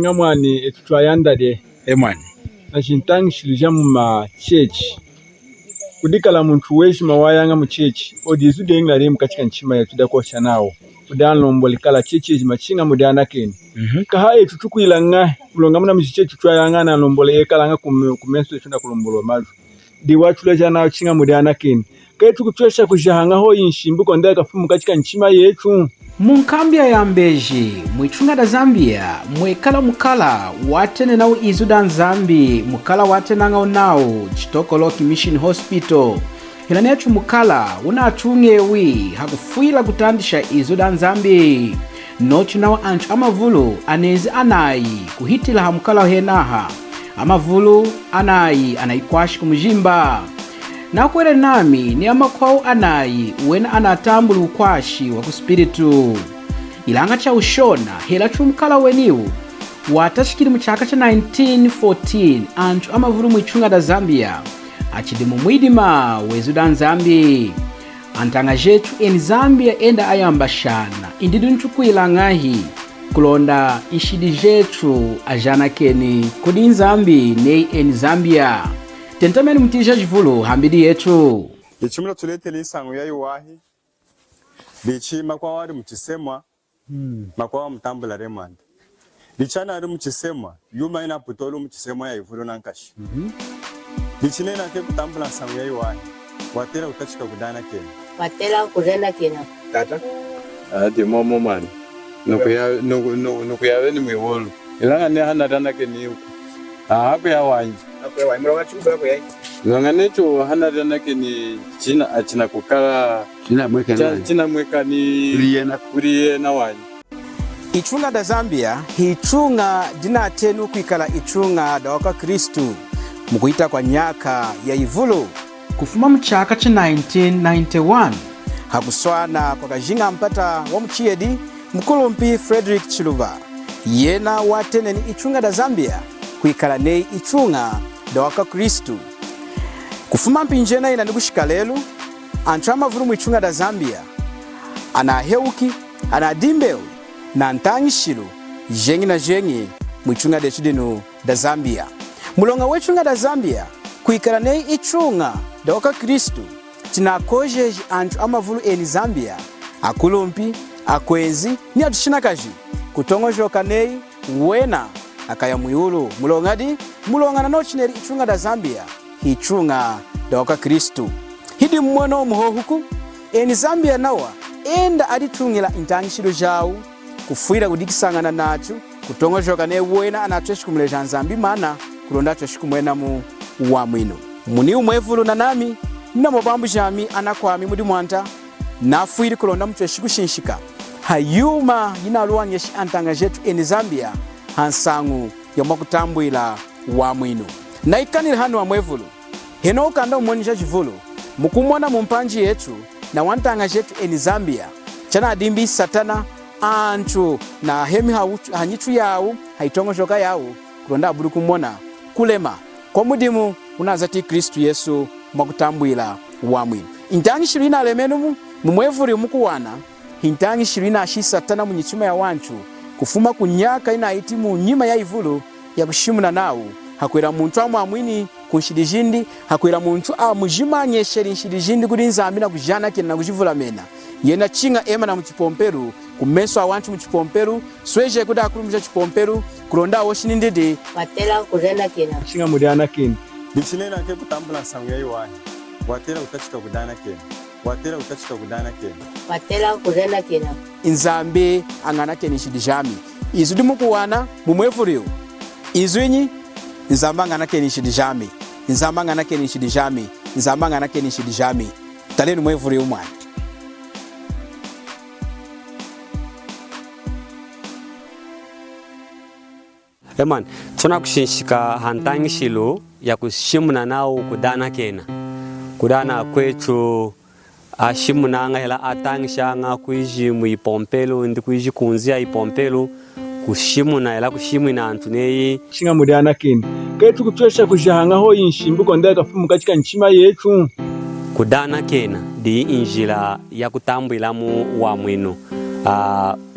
Nga mwani etutwayandade mwani nachintangishilija mu church kudikala muntu weshi mawayanga mu church odizu denga lemu katika nchima yetu dakosha nawo udanlombo likala church machinga mudana keni kahaye tutukuilanga kulonga muna mu church twayanga na lombole yekalanga kumenso tunda kulombolo maju diwachuleja nawo chinga mudana keni ketu kutwesha kujahanga ho inshimbuko ndaka fumu katika nchima yetu. Munkambia ya Mbeji, mwichunga da Zambia, mwekala mukala, watene nao izuda Zambi, mukala watena ngao nao, Chitokoloki Mission Hospital. Hilanechu mukala, unachungewi, hakufuila kutandisha izuda Zambi. Nochu nao anchu amavulu, anezi anayi, kuhitila hamukala henaha. Amavulu, anayi, anayikwashi kumujimba. Na kwere nami ni amakwao anayi wena anatambulu ukwashi wa kuspiritu. Ilanga cha ushona hela chumkala weniu watashikiri mchaka cha 1914 anchu amavuru mwichunga da Zambia achidimu mwidima wezuda Nzambi antanga jetu eni Zambia enda ayambashana indidu nchuku ilangahi kulonda ishidi jetu ajana keni kudi Nzambi nei eni Zambia. Tentameni mtija jivulu hambidi yetu. Ichimula tuletele isangu ya yuwahi. Bichi makwa wari mchisemwa. Makwa wa mtambula remanda. Bichana wari mchisemwa. Yuma ina putolu mchisemwa ya yivulu nankashi. Bichi nena ke kutambula sangu ya yuwahi. Watela utachika kudana kena. Watela kudana kena. Tata? Ati momo mani. Nukuyawe ni miwolu. Ilanga ne hana dana keni yuku. Haku ya wanji. Longanecho hana dana keni china achina kukala china mweka ni kuriye na wanyi. Ichunga da Zambia, hichunga jina tenu kuikala ichunga da waka Kristu mukuita kwa nyaka ya ivulu kufuma mchaka cha 1991 hakuswana kwa kajinga mpata wa mchiedi mkulumpi Frederick Chiluba yena watene ni ichunga da Zambia kuikala nei ichunga da waka Kristu kufuma mpinjena ina nigushika lelu anchama vuru mwichunga da Zambia ana heuki ana dimbeu na ntangishilu jengi na jengi mwichunga de chudinu da Zambia mulonga wechunga da Zambia kuikala nei ichunga da waka Kristu china kojeji anchu amavulu eni Zambia akulumpi akwezi ni atushinakaji kutongojoka nei wena akaya muyulu mulongana no chineri ichunga da Zambia hichunga da waka Kristu hidi mwono muhohuku eni Zambia nawa enda aditungila intangishilu jau kufuira kudikisangana nachu kutongojoka ne wena anatweshi kumuleja Nzambi mana kulonda tweshi kumwena mu wa mwinu muni umwevulu na nami namo bambu jami anakwami mudi mwanta nafuiri kulonda mtweshi kushinshika hayuma yinaluwanyeshi antanga jetu eni Zambia hansangu ya mwakutambwila wa mwinu na ikanili hanu wa mwevulu heno ukanda umonisha jivulu mukumwana mumpanji yetu na wantanga jetu eni Zambia chana adimbi satana anchu na hemi hanyichu yao haitongo shoka yao kulonda abudi kumona kulema kwa mudimu unazati Kristu Yesu mwakutambwila wa mwinu intangi shirina alemenumu mumwevuri mukuwana intangi shirina ashi satana munyichuma ya wanchu kufuma kunyaka ina itimu nyima ya ivulu ya kushimuna nao hakwira muntu amwini kunshidijindi hakwira muntu amujima nyesheri nshidijindi kudi Nzambi na kujana kena kujivula mena yena chinga ema na mchipomperu kumeso awanchu mchipomperu sweje kuda akulumja chipomperu kulonda woshini ndidi watela kudana kena chinga mudana keni Bichinena ke kutambula sangu ya yuwahi. Watela utachika kudana kena. Watela utachika kudana kena. watela kudana kena Nzambi angana keni shidijami izudi mukuwana mumwevuriyo izwinyi Nzamba angana keni shidijami Nzamba angana keni shidijami Nzamba angana keni shidijami talenu mwevuriyo umwana Eman, tuna kushinshika hantangi shilu ya kushimuna nao kudana kena. Kudana kwetu ashimuna nga hela atangi shanga kuiji muipompelu ndi kuiji kunzia ipompelu kushimuna hela kushimuna antunei chinga mudana keni ketu kutwesha kujahanga ho inshimbuko ndaka fumu katika nchima yetu kudana kena di injila ya kutambwila mu wa mwinu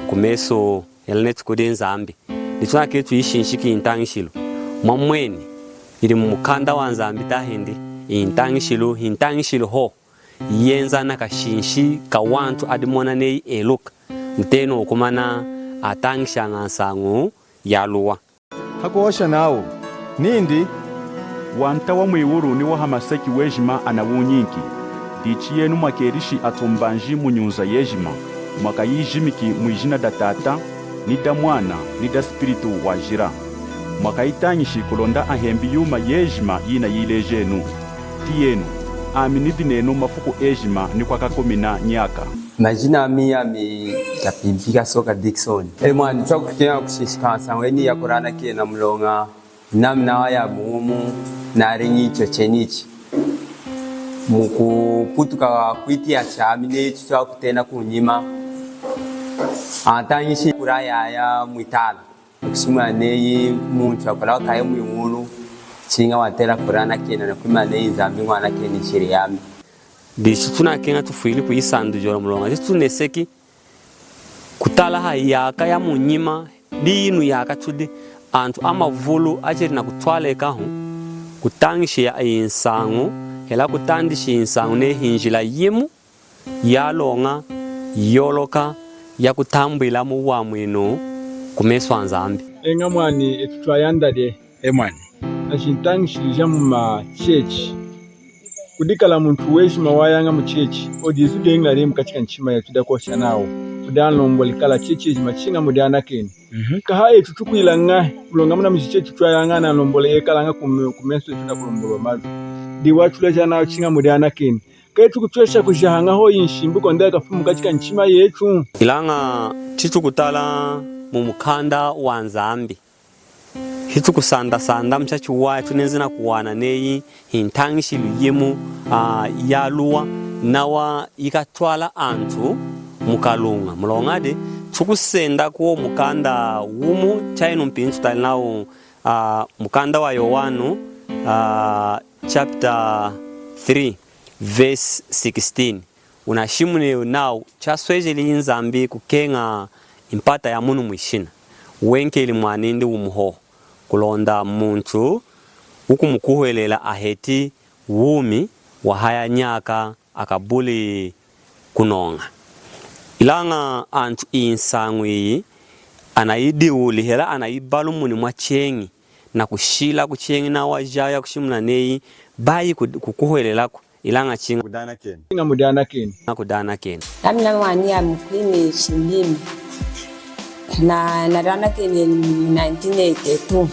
kumeso hela netu kudi Nzambi lituna ketu ishinshiki intangishilo mwamweni ili mukanda wa nzambi tahindi intangishilo ho yenza na kashinshi ka wantu adimona nei eluka mteno okumana atangisha nsangu yaluwa hakosha nawo nindi wanta wa mwiwuru ni wa hamaseki wejima anawunyinki dichi yenu makerishi atumbanji munyunza yejima makayijimiki mwijina da tata ni da mwana ni da spiritu wajira makayitanyishi kulonda ahembi yuma yejima yina yilejenu tiyenu aminidi nenu mafuku ejima ni kwa kakomina nyaka majina mia mi kapimpika soka Dickson mwana chokutena kushishikasa weni ya kurana kena mlonga namna waya mumu na rinyicho chenichi mukuputuka kwiti ya chamine chwa kutena kunyima atanyishi kuraya ya mwitala kusuma neyi muncha kala kaye muyungulu chinga watela kurana kena na kuma neyi zambi mwana keni shiri yami dishi tunakenga tufuili kuisandu jora mlonga tuneseki kutala hayaka ya munyima dinu yaka tudi antu amavulu achiri na kutwaleka hu kutangishi ya insangu hela kutandishi insangu ne hinjila yimu yalonga yoloka ya kutambwila mu wa mwino kumeswa nzambi enga mwani etutwayandade mwani ashintangishilija mu church kudikala muntu weshima wayanga mu church odizude ngale mkatika nchima ya tudakosha nawo kudanlombo likala church machinga mudana keni kahaye tutukuilanga kulongamana mu church twayanga na lombole yekalanga kumeswa tudakulombo mazu diwachula nawo chinga mudana keni ketu kutwesha kujahanga ho inshimbuko ndaka fumu katika nchima yetu ilanga chitu kutala mu mukanda wa nzambi hitu kusanda mchachu watu nenzina kuwana neyi hintangishilu yemu yaluwa nawa ikatwala antu mukalunga mlongade tukusenda kuo mukanda wumu chainu mpinchu talinawo mukanda wa Yohanu chapter 3 verse 16 unashimune nao chaswejeli nzambi kukenga impata ya munu mwishina wenke ili mwanindi umuho kulonda muntu ukumukuhelela aheti wumi wahaya nyaka akabuli kunonga ilanga antu insangwi anaidi uli hela anaibalu muni mwachengi na kushila kuchengi na wajaya kushimuna neyi bayi kukuhelela ilanga chinga mudana keni namna mwani ya mkwini shindimi na narana keni 1982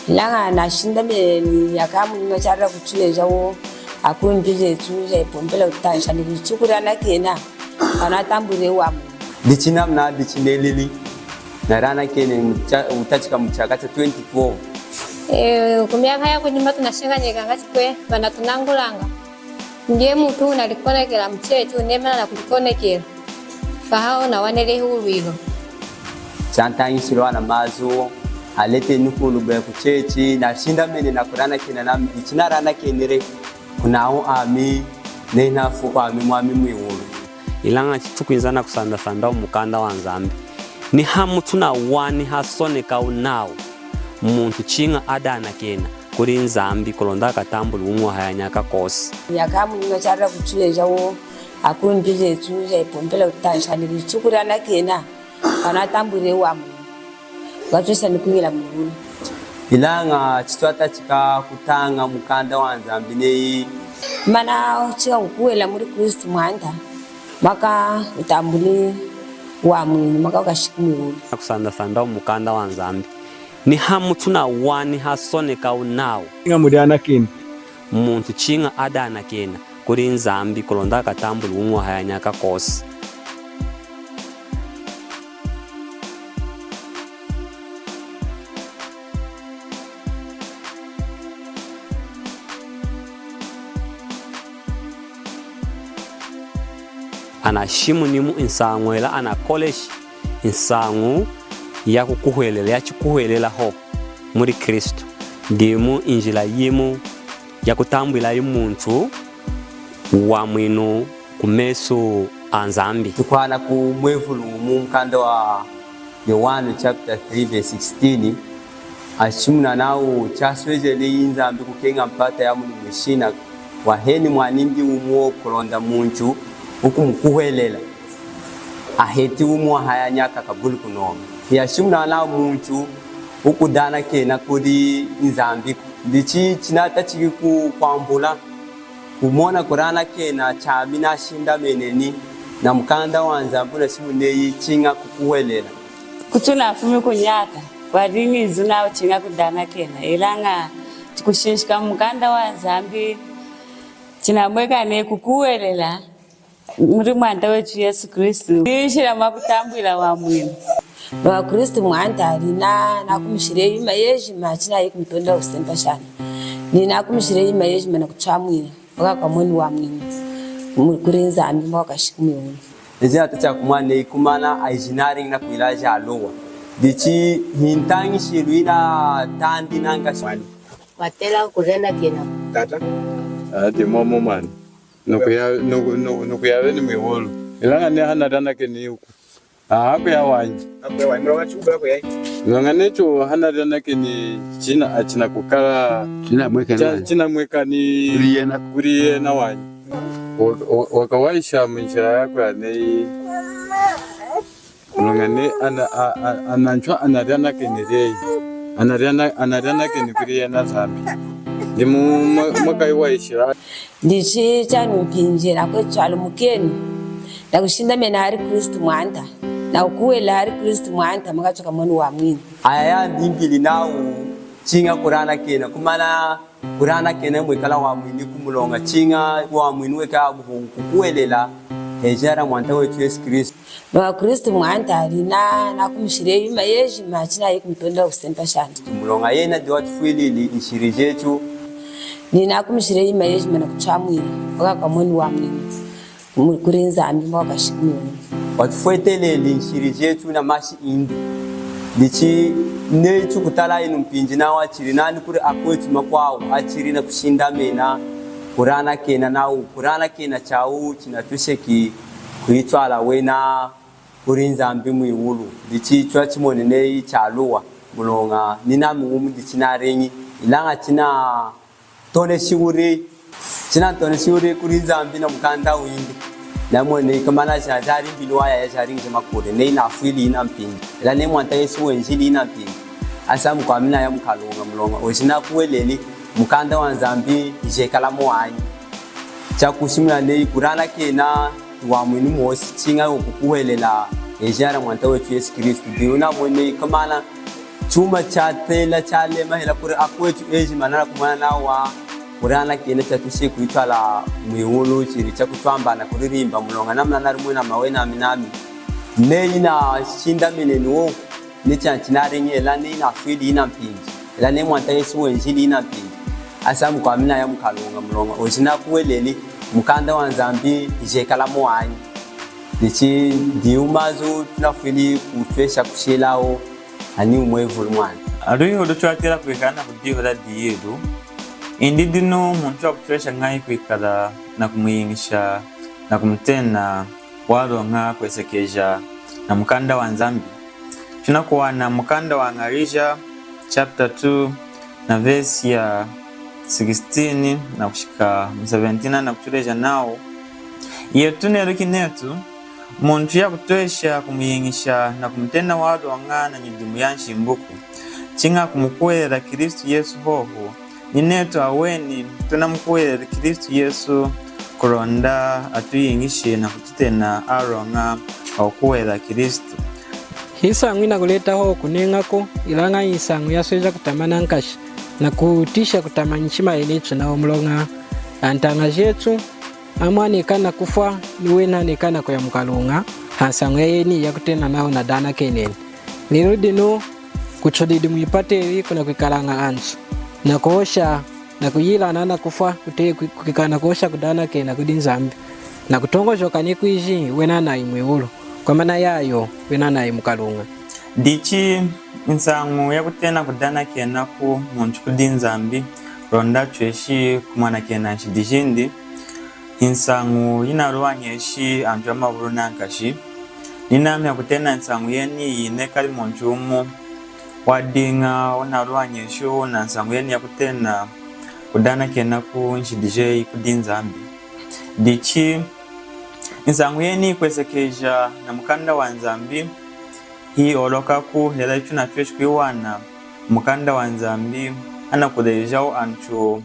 ilanga nashinda ni yakamu nimechara kuchule jawo akumbije tuje pombele utansha ni chukurana kena anatambure wa dichina mna dichinelili narana keni utachika mchakata 24 kumya haya kunyuma tunashinga nyega kwe bana tunangulanga ndiye mtu nalikonekela mchetu nemana na kulikonekela fahao na wanele hurwilo chantangisilo ana mazu alete nukulu be kuchechi na shinda mene na kurana kina na ichina rana kenire kunao ami nena fuko ami mwami mwiwulu ilanga chitukwinzana kusanda mukanda wa nzambi ni hamu tuna wani hasoneka unao muntu chinga adana kena kuri nzambi kulonda katambulu umwa hayanyaka kosi yakamu nimechara kuchule jawo akumbije tuje pombele utansha ni chukurana kena anatambure wa watusa nikuhila mwulu ilanga chitwata chika kutanga mukanda wa nzambi neyi mana chiwa ukuwela muri Kristo mwanda maka utambuli wa mwini maka ukashikimiwulu kusanda mukanda wa nzambi ni hamu tuna wani hasoneka unao mudana keni muntu chinga adana kena kuri nzambi kulonda katambulu umwa hayanyaka kosi anashimu nimu insangu ela ana college insangu ya kukuhelela ya chikuhelela ho muri Kristo ndimu injila yimu ya kutambwila yumuntu wa mwinu kumesu anzambi tukwana ku mwevulu mu mkanda wa Yohana chapter 3 verse 16 ashimuna nao chaswejele inzambi kukenga mpata ya munu mwishina waheni mwanindi umwo kulonda muntu ukumkuhelela aheti umwo hayanyaka kabuli kunoma yashimuna nao muntu ukudana kena kuri inzambi ndichi chinata chiki kwambula kumona kurana kena chamina shinda meneni na mkanda wanzambu na simuneyi chinga kukuhelela kutuna afumi kunyaka wadini zuna chinga kudana kena ilanga chikushinshika mkanda wanzambi chinamweka ne kukuhelela muri mwanda wetu Yesu Kristu nishira makutambwila wa mwini wa Kristu mwanda alina nakumishire yima yejima china yikumtonda usempa shana nina kumishire yima yejima na kuchamwila waka mwini wa mwini kurenza ambi mwaka shikumiwe Nizia tacha kumane kumana aijinari na kuilaja alowa dichi hintangi shiruina tandi nanga shwani watela kurena kena tata ati momo man nukuya ni miwolo ilanga ne hana dana keni huko hapo ya wanji mronga chubula kwa yai ilanga necho hana dana keni china kukala china mweka ni kuriye na wanji wakawaisha mishara yako ya nei ulangani ananchwa anariana kenirei anariana kenikuriye na zambi ndimu mwakaiwaisha ndichi chanu mpinjira kwechalo mukeni na kushinda mena hari Kristu mwanda na ukuwela hari Kristu mwanda mwakachoka mwani wa mwini aya ndimbili nao chinga kurana kena kumana kurana kena mwekala wa mwini kumulonga chinga wa mwini weka kukuwelela hejara mwanta wetu Yesu Kristu wa Kristu mwanda alina na kumishire yima yejima china yikumtonda usempa shana mulonga yena diwa tufuilili ishiri jetu nina kumishire yima yejima na kuchamwila waka mwani wa mwini kurenza ambi mwaka shikumiwe watufueteleli ishiri jetu na mashi indi dichi nechu kutala inu mpinji na wachiri nani kuri akwetu makwao achiri na kushinda mena kurana kena nao kurana kena chau chinatusheki kuitwala wena kurinza ambi mwiwulu dichi chwa chimonene chaluwa mulonga nina mungumu dichi narenyi ilanga china tone shiuri kurinza ambi na mkanda windi namone kamana chari bilwa ya chari ngemakure nei nafuili ina mpinji la ne mwanta Yesu wenjili ina mpinji asa mkwamina ya mkalonga mlonga osina kuweleli mkanda wa Nzambi jekala mwanyi cha kushimula nei kurana kena wa mwini mosi chinga ukukuwelela ejara mwanta wetu Yesu Kristu diuna mwene kamana chuma cha tela chale mahela kure akwetu eji manara kumana nawa kurana kena chatushi kuitwala mwiwulu chiri cha kutwamba na kuririmba mulonga namna nari mwina mawena aminami nei na shinda meneni wo ni chanchinari nyela nei na fili ina mpinji ela ne mwanta Yesu wenjili ina mpinji asa mkwamina ya mkalonga mulonga ojina kuweleli mkanda wa Nzambi jekala mwanyi dichi diumazo tunafili kutwesha kushilao ani umwevulu mwana Adui hodo chwatira kwekana kudi hoda diyedu indi dino muntu akutwesha ngai kwekala na kumuyingisha na kumtena wado nga kwesekeja na mkanda wa Nzambi tunakuwa na mkanda wa Ngarija chapter 2 na verse ya 16 na kushika 17 na kutuleja nao yetune rukinetu muntu ya kutwesha kumuyingisha na kumtena wado nga na nyidimu yanshi mbuku chinga kumukwela Kristu Yesu hoho ninetu aweni tunamkwela Kristu Yesu kulonda atuyingishe na kututena aronga okuwela Kristu hisangu inakuleta ho kunengako ilanga hisangu yasweja kutamana nkashi na kutisha kutamanyishima yenetu na omlonga antanga jetu amwanekana kufa niwena nekana kwa mkalunga hasangu yeni yakutena nao na dana keneni lero dino kuchodidi muipateri kuna kuikalanga ansu na kuosha na kuyila nana kufa kukikana kuosha kudana kena kudi Nzambi na kutongojoka ni kuishi wena na imwewulu kwa maana yayo wena na imkalunga dichi nsangu ya kutena kudana kena ku muntu kudi Nzambi ronda chweshi kumana kena shidijindi insangu inaruwa nyeshi anjwa maburu nankashi ninamya kutena nsangu yeni yine kali monchumu wadinga onaruanyeshu na nsangu yeni ya kutena kudana kena ku nshidije kudinzambi dichi nsangu yeni kwesekeja na mukanda wa nzambi hii oloka ku hela ichu na twesh kwiwana mukanda wa nzambi ana kudejao anchu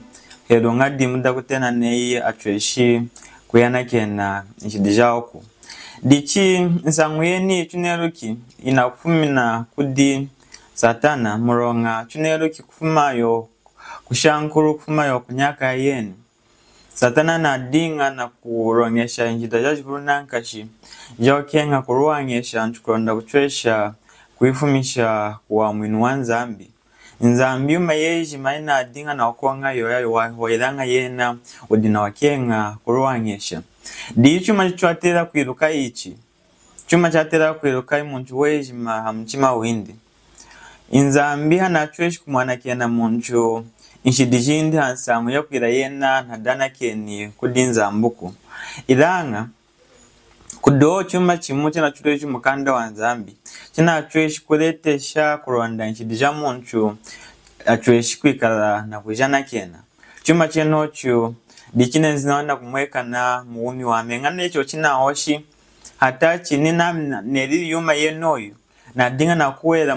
hedonga dimuda kutena neyi atweshi kuyana kena nshidijao ku dichi nsangu yeni chuneruki inakufumina kudi Satana muronga chuneruki kufumayo kushankuru kufumayo kunyaka yeni Satana na dinga na kurongesha njida jajivuru nankashi jokenga kuruangesha nchukonda kuchwesha kuifumisha kwa mwinu wa nzambi nzambi umayeji maina dinga na wakuanga yoya wahoilanga yena udina wakenga kuruangesha di chuma chuatera kuiruka ichi chuma chatera kuiruka muntu weji mahamchima windi inzambi hana chweshi kumwana kena muntu inshidijindi hansamu ya kuira yena nadana keni kudinza mbuku ilanga kudo chuma chimuche na chureshi mukanda wa nzambi china chweshi kuletesha kuronda inshidija muntu achweshi kwikala na kujana kena chuma chenochu dichine zinaona kumweka na muumi wa mengane cho china oshi hata chini na neri yuma yenoyu na dinga na kuwela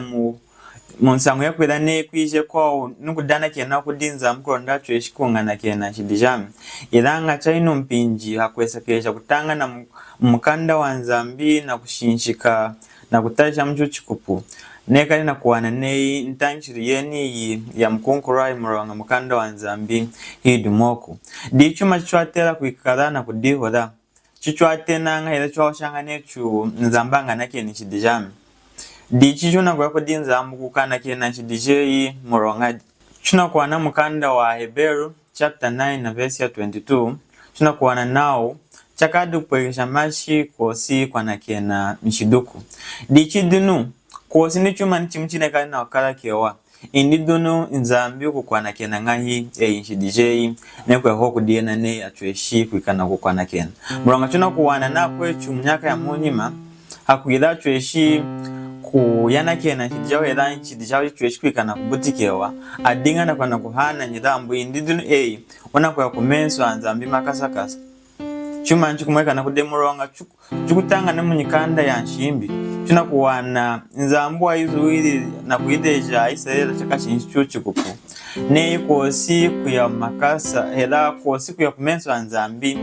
munsangu ya kwela ne kwije kwa nukudana kena kudinza mkuronda chweshi kungana kena shidijami ilanga chainu mpinji hakwesa kesha kutanga na mukanda wa nzambi na kushinshika na kutasha mchu chikupu nekali na kuwana nei ntanchiri yeni ya mkunkurai muronga mukanda wa nzambi hidu moku di chuma chwatela kuikala na kudihola chichwatena nga hila chwashanga nechu nzambanga na keni shidijami di chichuna kwa kudinza mkukana kena shidijei muronga chuna kuwana mukanda wa Heberu chapter 9 na verse ya 22 chuna kuwana nao chakadu kwekesha mashi kosi kwa na kena mishiduku di chidunu kosi ni chuma ni chimuchine kali na wakala kewa indi dunu nzambi kukwana kena ngahi nshidijei nekwe hoku diena ne atweshi kwikana kukwana kena muronga chuna kuwana na kwechu mnyaka ya munyima hakuila atweshi kuyana kena shidijao hela nshidijao chweshi kwikana kubutikewa adinga na kwa na kuhana nyirambu indi dunu wana kwa kumensu anzambi makasakasa chuma nchukumweka na kudemuronga chukutanga na munyikanda ya nshimbi chuna kuwana nzambu izuwili na kuideja Israela chakashinchu chikupu ne kosi kuya makasa hela kosi kuya kumensu anzambi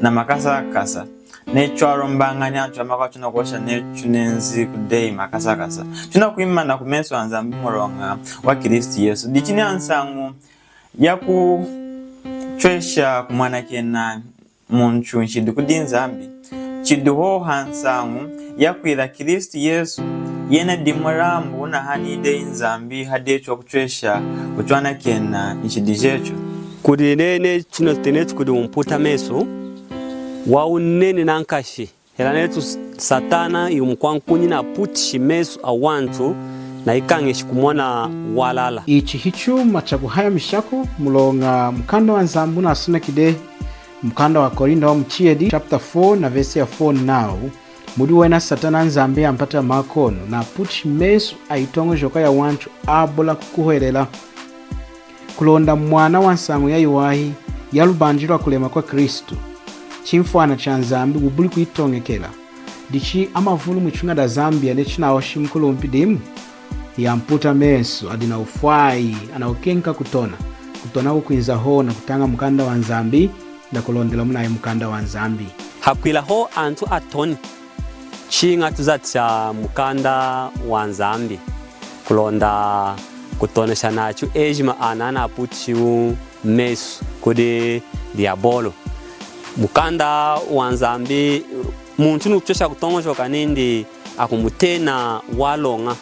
na makasa kasa ne chwaro mbanganya chamaka chuna kosha ne chunenzi kudei makasa kasa chuna kuima na kumensu anzambi muronga wa Kristo Yesu dichini ansangu yaku chwesha kumwana kena muntu nshidu kudinzambi chiduho hansangu yakwira Kristo Yesu yena dimurambu na hanide nzambi hadecho kuchwesha kuchwana kena nshidijecho kudinene chino tenetu kudumputa meso waunene nankashi helanetu Satana yumkwankunyi na putishi meso awantu na ikangeshi kumona walala ichi hichu machaku haya mishako mulonga mkanda wa nzambu na asuna kide mkanda wa Korinda wa mchiedi chapter 4 na verse ya 4 now muri wena Satana nzambe ampata makono na puti mesu aitongo joka ya wantu abola kukuhelela kulonda mwana wa nsangu ya iwahi yalubanjirwa kulema kwa Kristo chimfwana cha nzambi ubuli kuitongekela dichi amavulu mwichunga da Zambia lechina oshi mkulu mpidimu ya mputa mesu adina ufwai anaokenka kutona kukuinza ho na kutanga mkanda wa nzambi na kulondela muna mkanda wa nzambi hakwila ho antu atoni chinga tuzatsa mkanda wa nzambi kulonda kutonesha nachu ejima anana puchiu mesu kudi diabolo mkanda wa nzambi muntu nukuchosha kutongo kanindi akumutena walonga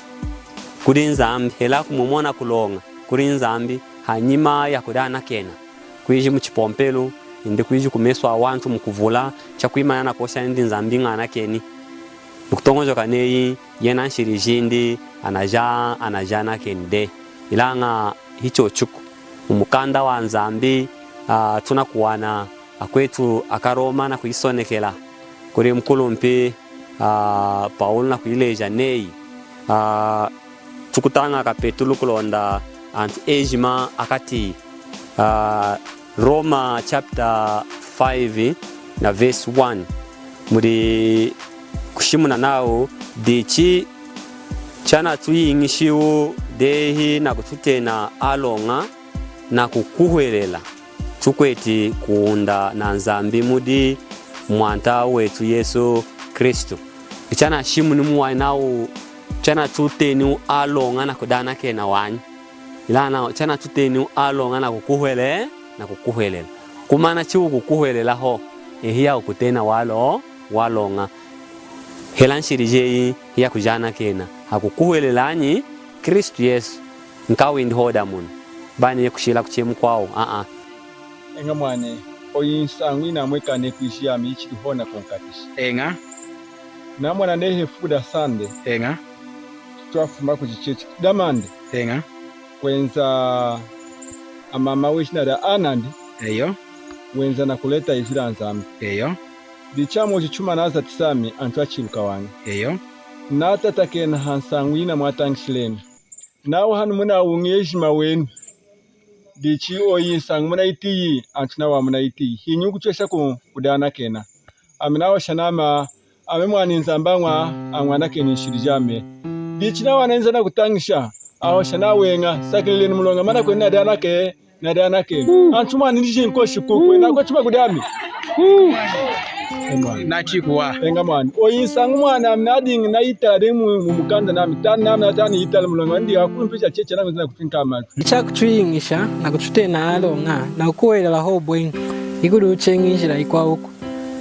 kudi nzambi hela kumumona kulonga kudi nzambi hanyima ya kudana kena kuiji mchipompelu indi kuiji kumeswa wantu mkuvula chakuimana na kosha ndi nzambi ngana keni nukutongo kaneyi yena nshirijindi anajana kende ilanga hicho chuku umukanda wa nzambi tunakuwana akwetu akaroma na kuisonekela kuri mkulumpi Paulo na kuileja nei tukutanga kapitulu kulonda antu ejima akati Roma chapter 5 na verse 1 muri kushimuna nao dichi chana tuyingishiwo dehi na kututena alonga na kukuhwelela tukweti kuunda na nzambi mudi mwanta wetu Yesu Kristo chana shimuni muwa nao chana tuteni alonga na kudana kena wanyi ilana chana tuteni alonga na kukuhwelela kumana chiwu kukuhwelela ho ehia ukutena walonga helanshirije ya kujana kena hakukuhwelelanyi Kristo Yesu nkawindi hoda muno bani kushila kuchemu kwao enga mwane oyinsangu na mwekane kuishia michi hona konkatisha enga na mwana nehe fuda sande enga twafuma kuchichechi damande enga wenza amama wishina da anandi eyo wenza na kuleta izira nzambi eyo bichamo chichuma naza tisami antwa chiluka wange eyo nata takena hansangwina mwatangishileni nawo hanu muna ungejima wenu dichi oyinsangu muna itiyi antuna wa muna itiyi hinyu kuchesha kudana kena aminawo shanama amemwani nzambangwa amwana keni shirijame dichi na wananza na kutangisha aho shana wenga sakileni mulonga mana kwena dana ke na dana ke antuma ndiji nkoshi kukwe na kwa chuma kudami na chikuwa enga mwana oyinsangu mwana amnading na itare mu mukanda na mitana na tani itale mulonga ndi akumpisha cheche na ngina kutinka matu chakutuyingisha na kututena alonga na kuwela ho bwen ikudu chengisha ikwa huko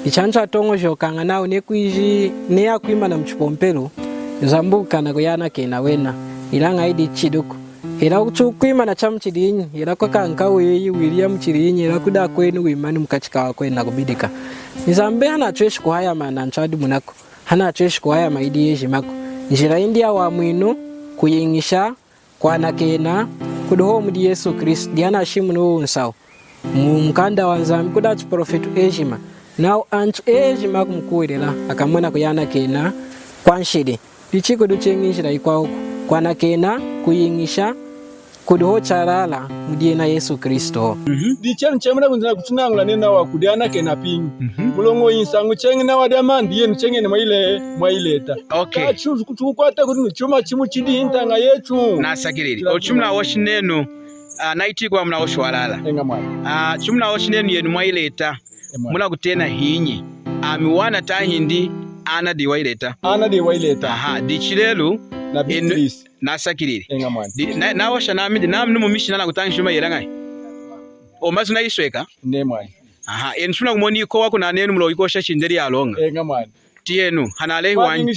ichancha tongo jokanga nawo nekuiji ne akwima na mchupompelo zambuka na kuyana kena wena ilanga idi chiduko ila kuchukwima na chamchirinyi ila kwa kankawe William chirinyi ila kuda kwenu wimani mkachika kwena kubidika nizambe hana chweshi kuhaya mananchadi munako hana chweshi kuhaya maidi yeji mako njira india wa mwino kuyingisha kwa nakena kudoho mudi Yesu Kristo diana shimu no nsao mukanda wa nzambi kuda chiprofetu ejima nao antu ejima kumkuwirela akamwena kuyana kena kwa nshide pichiko duchengisha ikwa huko kwa nakena kuyingisha kudoho charala mudie na Yesu Kristo dichani chemuna kunzina kutunangula nena wa kudiana kena pingi mulongo yinsangu chengi na wadamandi yenu chengi na mwaileta okay kutukwata kuti chuma chimu chidi intanga yetu nasakiriri ochumna washinenu naitigwa muna oshwalala enga mwana chumna washinenu yenu mwaileta muna kutena hinyi amiwana tahindi ana di waileta dichilelu na Beatrice nasakiriri enga mwana na washa namindi namnu mumishina na kutangishuma yerangai omazu na isweka ne mwana enshuna kumoni ko wako na nenu mulo ikosha chinderi ya longa enga mwana tienu hanale wanyi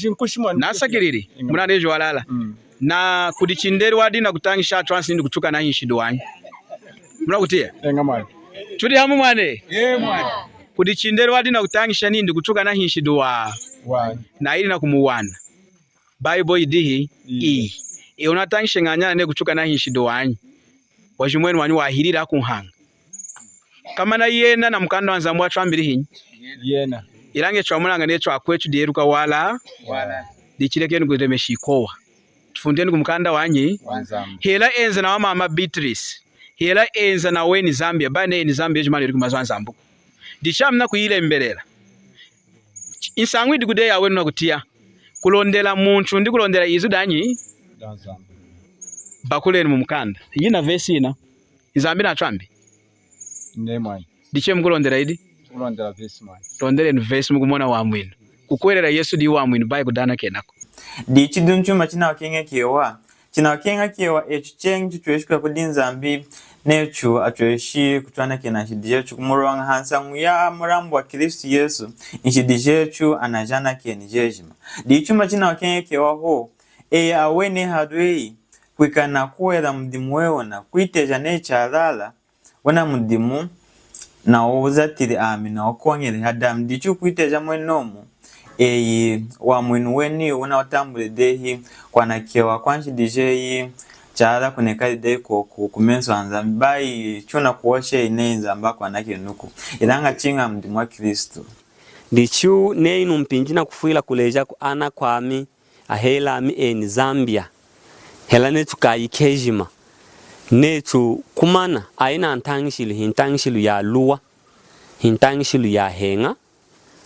nasakiriri muna nejo walala na kudichinderi wadi na kutangisha transindi kutuka na hinshido wanyi muna kutia enga mwana chudi hamu mwane mwana kudichinderi wadi na kutangisha nindi kutuka na hinshido wanyi na ili na kumuwana Bible idihi unatangisha nganyana ne kuchuka na hinshido wanyi wajumwenu wanyi wahirira kunhanga kama na yena na mkanda wanzambu atwambiri hinyi yena ilange chwamulanga ne chwakwechu dieruka wala dichilekeni kudemeshikowa tufundeni kumkanda wanyi wanzambu hela enza na mama Beatrice hela enza na weni Zambia bane ni Zambia jumali uri kumazwa nzambu dichamna kuyile mbelela insangu idikude yawe na kutia kulondela muntu ndi kulondela izu danyi danzambu bakuleni mu mukanda yina verse ina izambi na twambi ne mwana diche mkulondela idi kulondela verse mwana londeleni verse mukumona wa mwino kukwelera Yesu di wa mwino bai kudana kenako dichi dunchuma china wakenga kiewa echu chengi chuchweshika kudinzambi nechu atweshi kutwana kena shidijechu kumurwanga hansangu ya murambu wa Kristo Yesu inshidijechu anajana keni jejima dichuma china wakenga kiewa ho awene hadwei kwikana kuwela mdimu wewo na kuiteja necha alala wana mdimu na uzatiri na okonyele hadamu dichu kuiteja mwenomu wa mwinu weni unaotambule dehi kwa nakiewa kwanshi dijeyi chala kunekali dehi kumenso anzambi bai chuna kuoshe inenza ambako anake nuku ilanga chinga mdimu wa Kristo Dichu neinu mpinji na kufuila kuleja ku ana kwami ahela mi eni Zambia hela netu kai kejima netu kumana aina hintangishilu ya luwa hintangishilu ya henga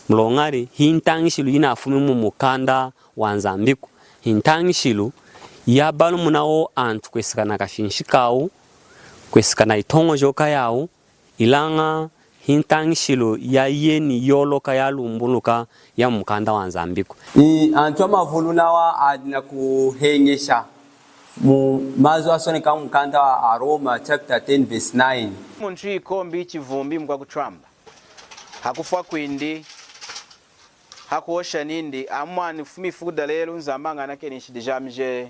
mlongari hintangishilu ina afumi mu mukanda wa Nzambiku hintangishilu ya balu munao antu kwesikana kashinshikau kwesikana itongo joka yao ilanga hintangishilu ya yeni yoloka ya lumbuluka ya mukanda wa Nzambiku antu amavulu nawa adina kuhengesha mu mazu asoneka mukanda wa Roma chapter 10 verse 9 muntu ikombi chivumbi mkwa kutramba hakufa kwindi hakuosha nindi amwani fumi fuda lelo nzambanga nake nishidijamje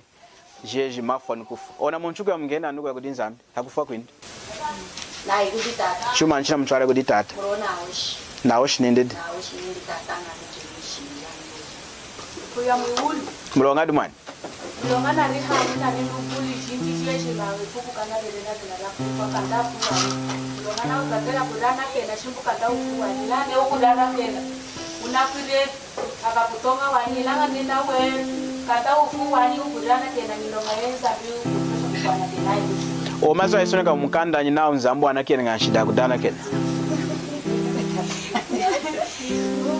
jeji mafwa nikufa ona muntu kwa mngena nuko yakudi nzambi hakufa kwindi na ikudi tata chuma nchina mtwale kudi tata naoshi nindi tatanga kuya mwulu mlonga dumani mlonga na riha na nilupuli jinti jeshi na wepuku kana delena kila kufa kanda kuwa mlonga na ukatela kudana kena shimbu kanda ukuwa nilane ukudana kena unafire akakutonga wanyilanga nenda we kanda ufu wanyi ukudana kena nilonga yenza biu kufana denai o mazo ayisoneka mukanda nyina nzambu anake ngashida kudana kena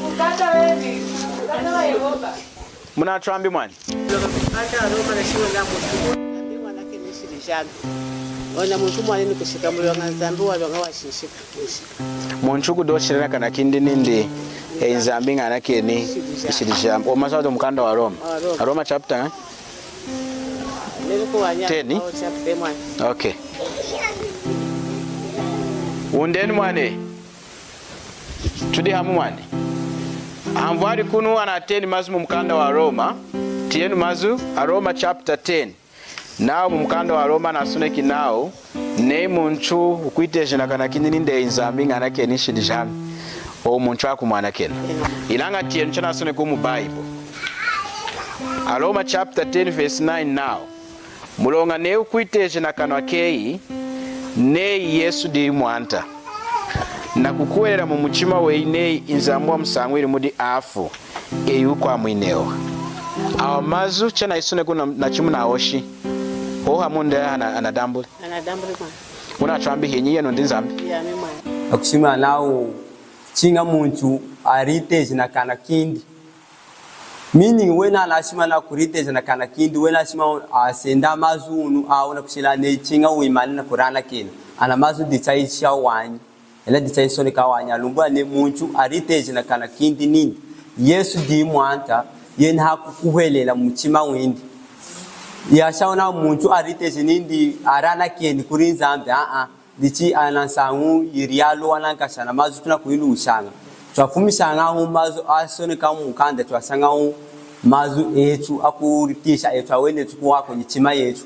mukanda wendi mukanda wa Yehova muna trambi mwani hata Roma na shiwe na mutu ndi mwana ke nishirishana ona muntu mwani ni kushika mulonga Nzambi walonga washishika muntu kudoshirana kana kindi nindi Nzambi ngana ke ni shirishana o mazo mukanda wa Roma chapter Niko wanya 10 chapter 1 okay undeni mwane tudi hamu mwane amvari kunu ana 10 mazu mukanda wa Roma tienu mazu Roma chapter 10 nao mukanda wa Roma nasuneki nao ne muntu ukwiteje nakana kinini nde Nzambi ngana ke ni shidijana o muntu akumwana kena ilanga tienu chana suneki mu Bible Roma chapter 10 verse 9 now mulonga ne ukwiteje nakana kei ne Yesu di mwanta na kukuwelera mu muchima weine Nzambu wa musangwiri mudi afu eyukwa mwinewa awa mazu chana isune kuna na chimu na oshi oha munde anadambule kwa una chambi hinyi yenu ndi Nzambi ya mima akushima nao chinga muntu ariteje nakana kindi meaning wena anashima na kuriteje nakana kindi wena ashima asenda mazunu aona kushila ne chinga uimani na kurana kina ana mazu dichaisha wanyi ela dichaisoni kawanya lumbwa ne muntu ariteje nakana kindi nini Yesu di mwanta yena hakukuhelela muchima windi yashaona muntu ariteje nindi arana kini kuri Nzambi dichi anansangu yirialo wanankashana mazu tuna kuilu ushanga twafumishanga mazu asoni kamukanda twasanga mazu etu akuritisha etu awene tukuwa kwenye chima yetu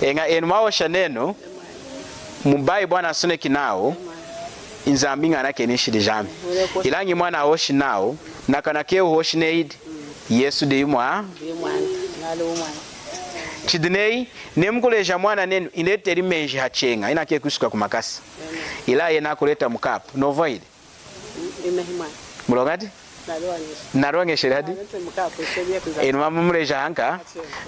enga enmao shaneno mubai bwana sone kinao Nzambi ngana kenishi dijami ilangi mwana aoshi nao nakana ke hoshi need Yesu de mwa chidinei nemkuleja mwana nenu ineteri menji hachenga inake kusuka kumakasi ila yena kuleta mukapu no void mulongati naronge shiradi mama muleja hanka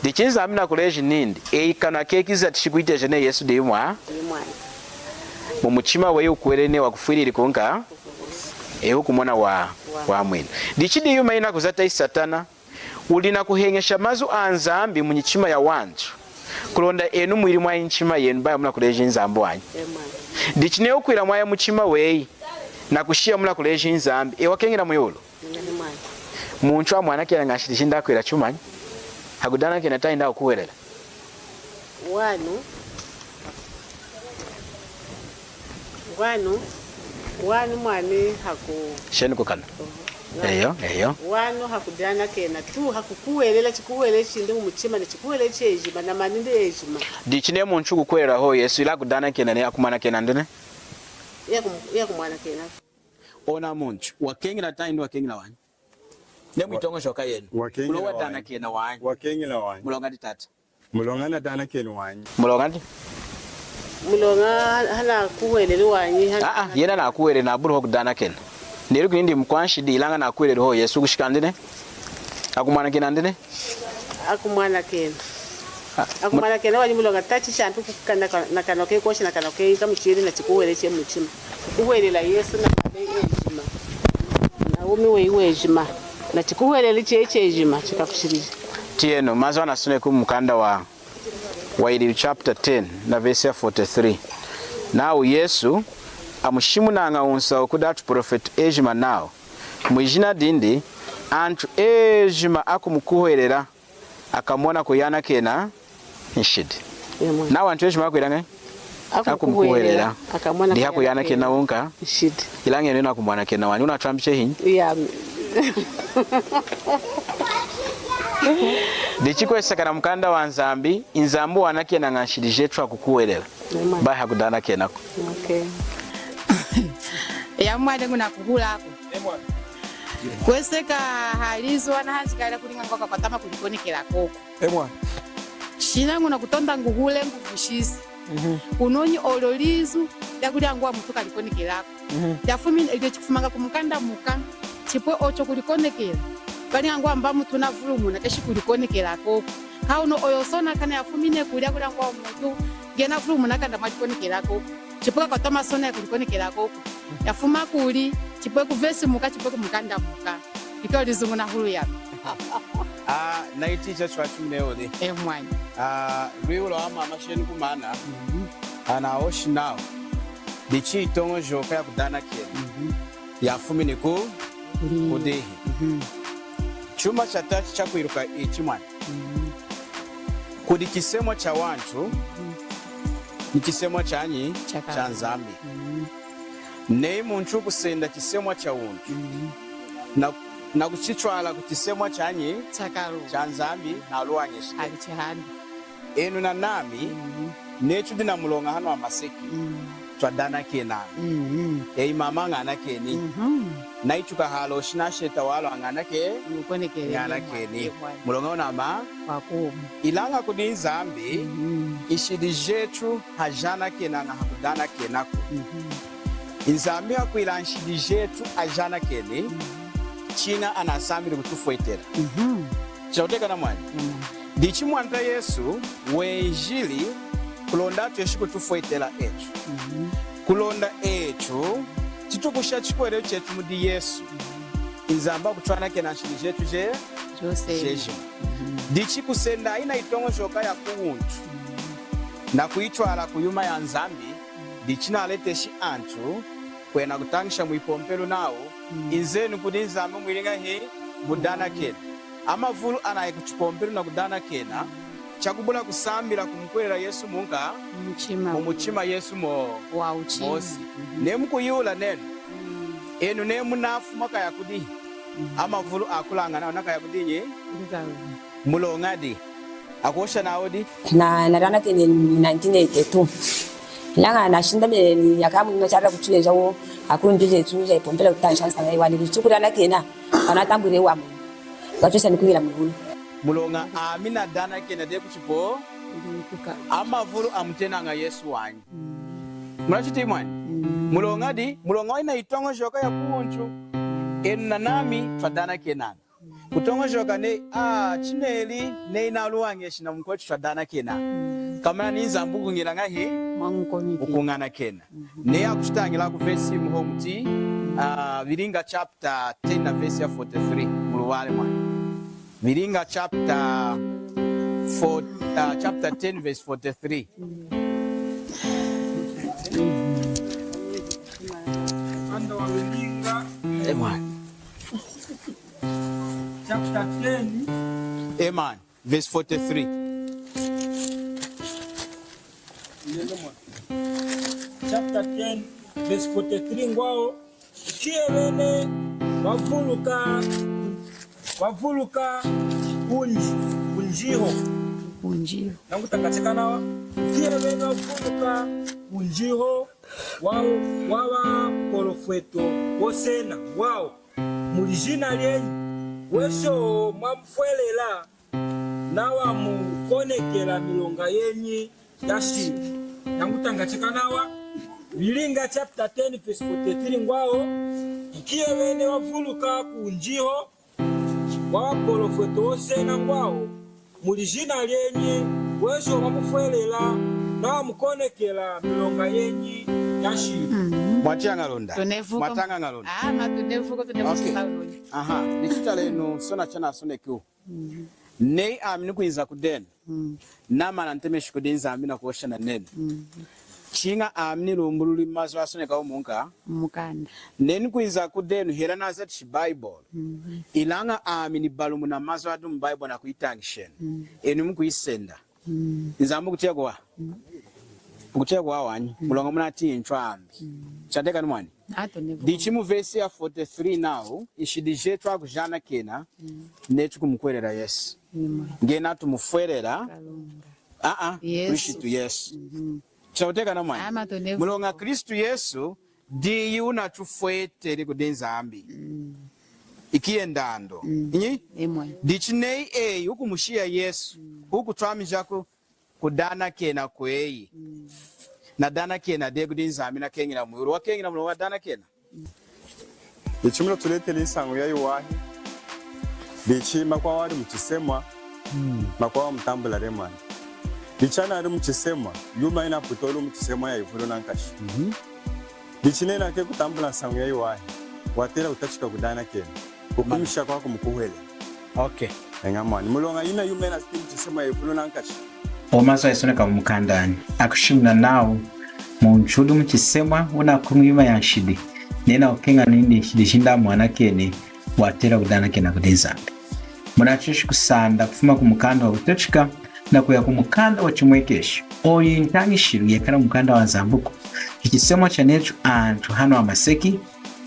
dichinza amina kuleja nindi kana kekiza tishikuiteje ne Yesu de mwa mu muchima we ukwerene wakufiriri konka hukumona wa mwini dichidi yuma ina kuzata satana ulina kuhengesha mazu anzambi mu nchima ya wantu kulonda enu mwiri mwa nchima yenu baya muna kuleja Nzambi wanyu dichine ukwira mwa muchima we na kushia muna kuleja Nzambi wakengera muyolo muntu amwana kera ngashirishinda kwira chumanyi hakudana kena tainda okuwerera wanu mwani haku sheni kukana eyo wanu hakudana kena tu hakukuwelela chikuwele chinde mu muchima ne chikuwele chejima na maninde ejima dichine muntu kukwera ho Yesu ila kudana kena ne akumana kena ndene ya kumwana kena ona muntu wakengera tainda wakengera wani ne mwitongo shoka yenu wakengera wani dana kena wani wakengera wani mulonga ditata mulonga na dana kena wani mulonga ndi mulonga hana kuwelele wanyi yena na kuwele na buru kudana ken nero kindi mkwanshi di ilanga na kuwele ho Yesu kushikandine akumwana kenandine akumwana kena wanyi mulonga tachi shantu kukanda na kanoke koshi na kanoke kamuchiri na chikuwele che muchima kuwelela Yesu na ejima na umi weiwe ejima na chikuwele che ejima chikakushirije tieno mazwa na sune kumukanda wa Waili chapter 10 na verse 43. Now Yesu amushimunanga unsa okudatu prophet ejima now mwijina dindi antu ejima akumukuherera akamwona kuyana kena nshidi now antu ejima akwiranga akumukuherera akamwona ndi hakuyana kena unka nshidi ilange nena kumwana kena wani unatrambiche hinyi Dichiko esakana mkanda wa nzambi inzambu wanake na nganshirije twa kukuwelela bai hakudana kenako okay ya mwade nguna kuhulako kweseka halizwa na hanzikala kulinga ngoka kwa tama kulikonekela koko shina nguna kutonda nguhule nguvushisi unonyi ololizu yakulyangwa mutuka likonekelako yafumi ile chifumanga kumkanda muka chipwe ocho kulikonekela bali ngwa mba mutu na vulumu na keshi kulikonekela koko kauno oyosona kana yafumine kulya ngwa mutu gena vulumu na kanda malikonekela koko chipwe kwa toma sona kulikonekela koko yafuma kuli chipwe kuvesi muka chipwe kumkanda muka ikao lizungu na hulu ya na iticha chwachumneole mwanya riulo ama amasheni kumana ana oshi nao dichi itongo joka ya kudana kene yafumine ku kudehi chuma cha tatu cha kuiruka ichimwana kudi kisemo cha wantu ni kisemo chanyi cha nzambi nei muntu kusenda kisemo cha untu na kuchichwala kukisemo chanyi cha nzambi na luwanyeshi enu na nami nechu dina mulonga hano wa maseki twadana kenana mama ngana keni na ichuka halo shina sheta walo ngana ke ngana keni mulonga onama ilanga kudi nzambi ishidi jetu hajana kenana hakudana kenako inzambi hakuila nshidi jetu hajana keni china anasamiri kutufuetera chauteka na mwani dichi mwanta Yesu wejili kulonda tuyeshi kutufuetera echu kulonda echu chitukusha chikwere chetu mudi Yesu inzamba kutwana kena nshidi jetu jeje dichi kusenda ina itongo shoka ya kuuntu na kuitwala kuyuma ya nzambi dichi na aleteshi antu kwena kutangisha muipompelu nao inzenu kudi nzamba mwilinga hii mudana kena ama vulu anaye kuchipompelu na kudana kena chakubula kusambila kumkwela Yesu munga mumuchima Yesu mosi nemu kuyula nenu enu nemu nafu maka ya kudi ama vulu akulanga na onaka ya kudi nye mulongadi akosha na odi na narana kene 1982 langa nashinda meni yakamu nimechara kutuleja wo akunjije tuja ipompela kutansha sanga iwani lichukura na kena anatambure wa mungu gatosha nikuhila muhulu mulonga amina dana kena de kuchipo ama vulu amtena nga Yesu wanyi murachiti mwani mulonga ina itongo shoka ya kuunchu enna nami twadana kenana kutongo shoka ne chineli ne inaluwange shina mkwetu twadana kenana kama ni nzambu ngira ngahi ukungana kena ne akuchitangira ku verse muhomuti Viringa chapter 10 na verse 43 muluwale mwana Viringa chapter 10 verse 43 ando wa Viringa chapter 10 verse 43 chapter 10 verse 43 ngwao kielene wavuluka unjiho nangu takatikana kielene wavuluka unjiho wao wawa kolofweto wosena wao mulijina lyenyi wesho mwamfuelela nawa mukonekela milonga yenyi yashili Nangutanga chikanawa Bilinga chapter 10 verse 43 ngwao ikiye wene wavuluka kunjiho wawaprofeto wose na ngwao mulijina lyenye wezo wamufwelela na wamukonekela milonga yenyi yashiru. Mwatia ngalonda. Mwatanga ngalonda. Matunevuko tunevuko. Aha, nishita leno sona chana sonekyo. Nei amini kuiza kudena. Nama na ntemeshi kudenza amina kuosha na nene. Chinga amini lumbululi mazo asoneka umunka. Mukanda. Neni kuiza kudenu hera na zati Bible. Ilanga amini balumu na mazo adu Bible na kuitangishen. Enu mkuisenda. Nzambu kutia kwa. Kutia kwa wanyi. Mulonga muna tinchwa ambi. Chateka numani. Dichimu verse ya 43 now. Ishidije tuwa kujana kena. Netu kumkwelera yes. Ngena tumufwerera. Wishitu yes. Chauteka na mwani. Mulonga Kristu Yesu di yuna tufwete liku denza ambi. Ikie ndando. Inyi? Dichinei huku mushia Yesu. Huku tuami jako kudana kena kwei. Na dana kena degu denza ambi na kengi na mwuru. Wa kengi na mwuru wa dana kena. Dichimula tulete lisangu ya yuwahi. Dichi makwa wadi mchisemwa. Makwa wa mtambula remani. Dichana ari mchisemwa, yuma ina putolu mchisemwa ya ivulu nankashi. Dichine na ke kutambula sangu ya yuwahi, watera utachika kudana kena. Ukumisha kwa kumukuhele. Okay. Engamani, mulonga ina yuma ina siti mchisemwa ya ivulu nankashi. Omazo yasoneka mukandani. Akushimuna nao, munchudu mchisemwa, una kumima ya shidi. Nena ukenga nindi shidishinda mwana kene, watera kudana kena kudezambi. Munachushi kusanda, kufuma kumukanda wa utachika, na kuya kumukanda wa chumwekesho oyi ntangishiru yekana mukanda wa Nzambuko ikisemwa cha netu antu hano wa maseki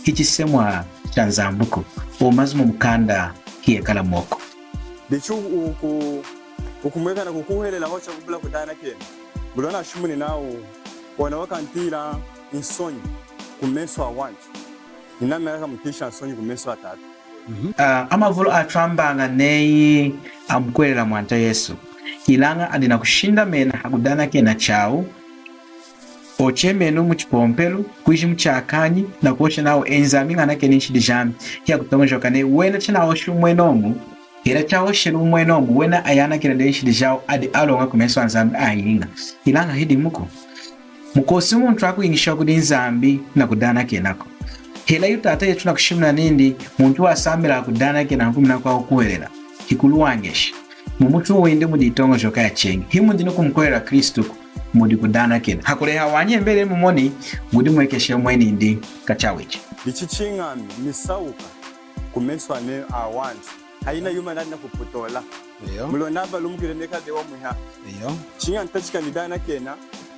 ikisemwa cha Nzambuko omazumu mukanda hiyekala moko dichu ukumweka na kukuhelela hocha kubula kudana kena bulona shumuni nao wanawaka ntila insonyi kumeso wa wanchu ninameka mutisha insonyi kumeso wa tatu. Amavulu atwambanga neyi amkwelera mwanta Yesu ilanga adina kushinda mena hakudana kena chao ochemenu muchipompelu kuishi mchakanyi na kuosha nao enzami ngana kene shidijami ya kutonga kane wena china oshu mwenomu ila chao shiru mwenomu wena ayana kena de shidijao adi alonga kumeso nzambi ayinga ilanga hidi mukosi muntu akuingisha kudi nzambi na kudana kenako hela yutata yetu na kushimna nindi muntu wasambira kudana kena hukumina kwa ukuwelela hikulu wangeshi mumutu wende muditongo joka ya chengi himu ndino kumkwera Kristu mudi kudana kena hakuleha wanye mbele mumoni mudi mwekeshe mweni ndi kachawechi ichichingami misauka kumeswa ne awantu haina yuma ndana kuputola mulonaba lumukire nekade wa muha chinga ntachika nidana kena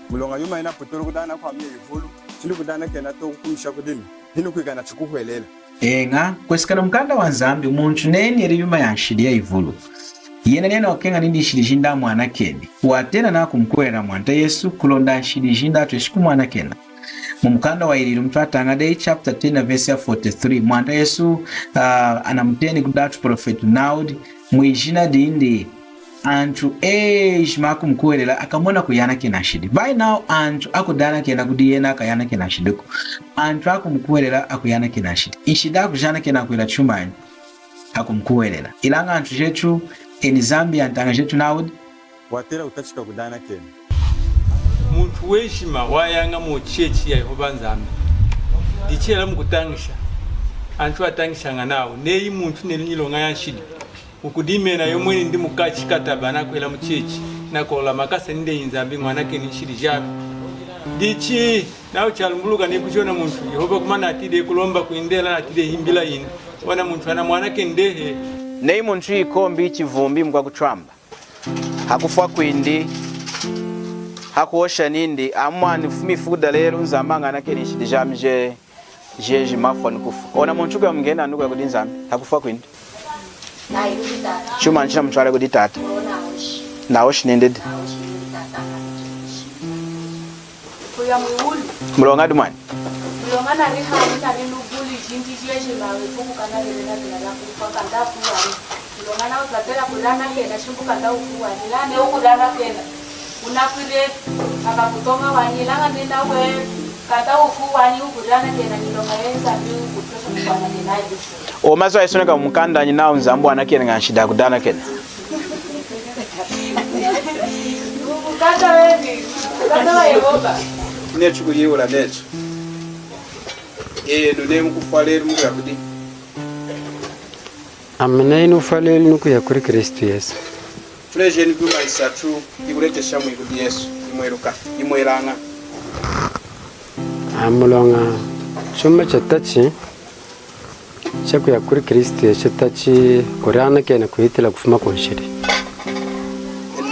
mulonga yuma ina putolo kudana kwa mye ivulu chindi kudana kena to kumisha kudini hino kwigana chikuhwelela nga kwesikana mkanda wa Nzambi muntu neni eri yuma yanshidia ivulu yena nena okenga nindi shidishinda mwana kene watena na kumkwera mwanta Yesu kulonda shidishinda atweshiku mwana kena mumukanda wa ililu mtu atanga day chapter 10 verse 43 mwanta Yesu anamteni kudatu profetu naudi mwijina dindi antu ejima kumkwerela akamona kuyana kena shidi by now antu akudana kena kudiyena akayana kena shidiku antu akumkwerela akuyana kena shidi inshida akujana kena kwela chumani akumkwerela ilanga antu jetu eni Zambia antanga jetu naudi watera utachika kudana kena muntu weshima wayanga mu chechi ya Yehova Nzambi dichela mukutangisha antu atangishanga nawo neyi muntu nelinyilonga yanshidi ukudimena yomweni ndi mukachi katabana kwela mu chechi nakola makasa ninde Nzambi mwana ke nishiri jabi dichi nawo chalunguluka ne kuchona muntu Yehova kumana atide kulomba kuindela atide himbila ine wana muntu ana mwana ke ndehe neyi muntu ikombi chivumbi mkwa kuchwamba hakufa kwindi hakuosha nindi amwani mifuda lero nzamanga nake nishidijamje jeje mafwa nikufa ona muntu kwa mngena nuko yakudi Nzambi hakufa kwindi chuma nchina mchwale kudi tata naoshi nindidi kuya mwulu mulonga dumani mulonga na riha na nubuli jinji jeje mawe puku kana lele na bila kufa kanda kuwa mulonga na uzatela kulana kena shimbuka nda ukuwa nilane ukudana kena unapile akakutonga wanyilanga nenda we kata ufu wanyi ukudana kena nilonga yenza mbi ukutosha mkwana nenaji. Omazo aisoneka mukanda nyina nzambu anakena ngashida kudana kena. Ukata wewe. Ukata wa Yehova. Nechu kuyiwula nechu. Nune mukufaleli muku yakudi. Amina inufaleli nuku ya kuri Kristo Yesu. Tuleje ni kuma isatu ikulete shamu ikudi Yesu imweruka imweranga. Amulonga chuma chatachi chaku ya kuri Kristo Yesu tachi korana kena kuhitila kufuma konshiri.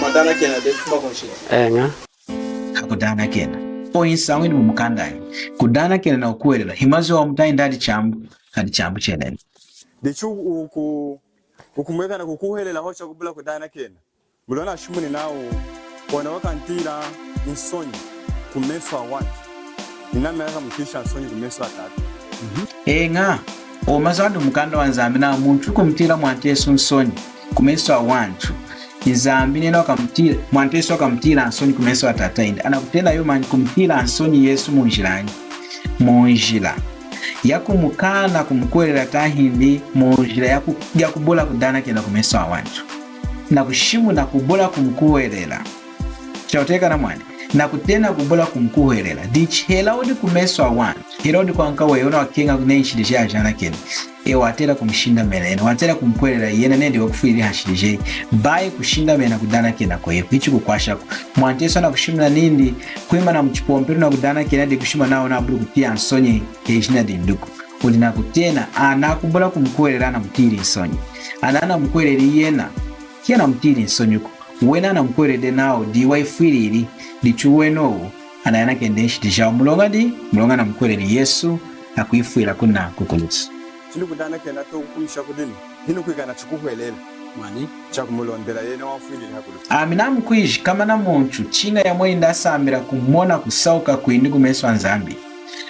Madana kena de kufuma konshiri. Nga. Hakudana kena. Oinsangu ni mumukandani. Kudana kena na ukuwelela. Himazo wa mtai ndadi chambu. Hadi chambu cheneni. Dichu ukumweka na kukuhelela hocha kubula kudana kena. Mulona shumuni nao wanawaka ntira insoni kumeswa watu. Ninameka mkisha insoni kumeswa tatu. Nga. Omazadu mukanda wanzambi na muntu kumtira mwantesu nsoni kumeswa wantu. Izambi nena wakamtira mwantesu wakamtira ansoni kumeswa tatainde. Anakutenda yo mani kumtira ansoni Yesu munjilani. Munjila. Yakumukana kumukwerera tahindi munjila yakubola kudana kena kumeswa wantu. Na kushimu na kubola kumkuwerera. Chauteka na mwani. Na kutena kubola kumkuwerera. Dichi hela odi kumeswa wantu. Hela odi kwa nkawa yona wakenga kunenshidisha ajana kena. Watera kumshinda mena. Watera kumkwerera yena nende wakufiri hashidisha. Bae kushinda mena kudana kena kwa yepu. Hichi kukwashako. Mwanteso na kushimna nindi. Kuima na mchipomperu na kudana kena di kushima nao na aburu kutia ansonye hejina dinduku. Ulina kutena. Anakubola kumkwerera na mtiri insonye. Anana mkwereri yena. Kiana mtiri insonyuko. Wena na mkwerede nao diwa ifiriri. Dichuwe no. Anayana kendenshi disha. Mulonga na mkwereri Yesu. Akuifuila kuna kukulusu. Chini kudana kena to kumisha kudini. Hinu kuigana chukuhuelela. Mwani? Chakumulondela yene wafwili hakulu. Amina mkuishi kama na monchu. Chinga ya mwenda samira kumona kusauka kuindi kumeswa nzambi.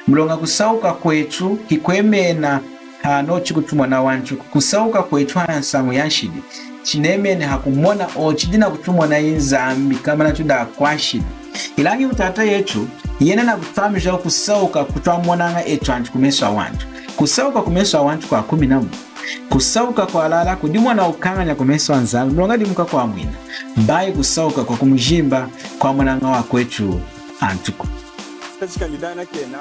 Mulonga kusauka kwetu hikwemena hano chikutumwa na wanchu. Kusauka kwetu hansangu yanshidi. Chinemene hakumona chidina kutumwa na inzambi kama na tuda kwashidi. Ilangi utata yetu yena na kutamisha kusauka kutuamonanga etu anchu kumeswa wanchu. Kusauka kumeswa wanchu kwa 11. Kusauka kwa lala kudimwa na ukanganya kumeswa nzambi. Mulonga dimuka kwa mwina. Mbaye kusauka kwa kumjimba kwa mwananga wa kwetu antuko. Kachika nidana kena.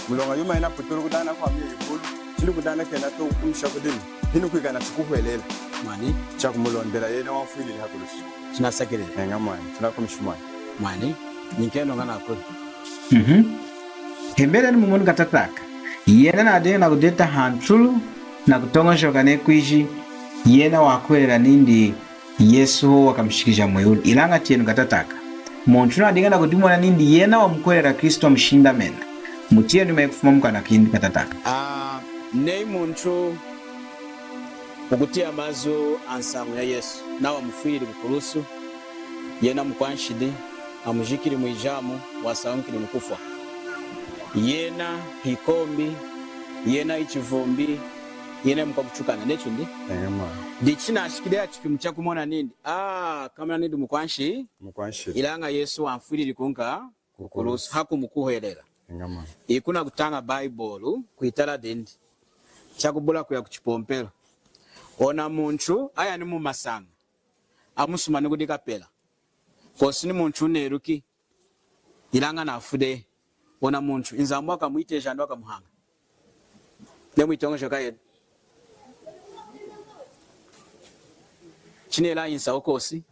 Mulonga yuma ina puturu kudana kwa miye yukulu. Chini kudana kena to kumisha kudini. Hinu kuigana chukuhuelela. Mwani? Chakumulondela yene wafwili hakulusu. Tunasakile. Nga mwani. Tunakumishumani. Mwani? Nikendo ngana akulu. Hembele ni mumunu katataka. Yena na adena na kudeta hantulu na kutonga shokane kuishi yena wakwela nindi Yesu wakamshikisha moyoni ilanga tienu katataka muntu na adinga na kudimwa nindi yena wa mkwela Kristo mshinda mena mutie ndume kufuma mkana kindi katataka nei muntu ukutia mazo ansamu ya Yesu na wa mfiri kukulusu yena mkwanshidi amujikiri muijamu wasaumkiri mkufa yena hikombi yena ichivumbi yena mkakuchukana necho ndi dichina ashikilia chipimu cha kumona nindi kama nindi mukwanshi ilanga Yesu amfiriri kunka kukulusu haku mukuhelera ikuna kutanga Bible kuitala dindi chakubula kuya kuchipompelo ona muntu aya ni mumasanga amusuma nikudika pela kosi ni muntu neruki ilanga nafude ona muntu inzambu akamwiteja ndo akamuhanga nemwitongo shokaye chinela insa okosi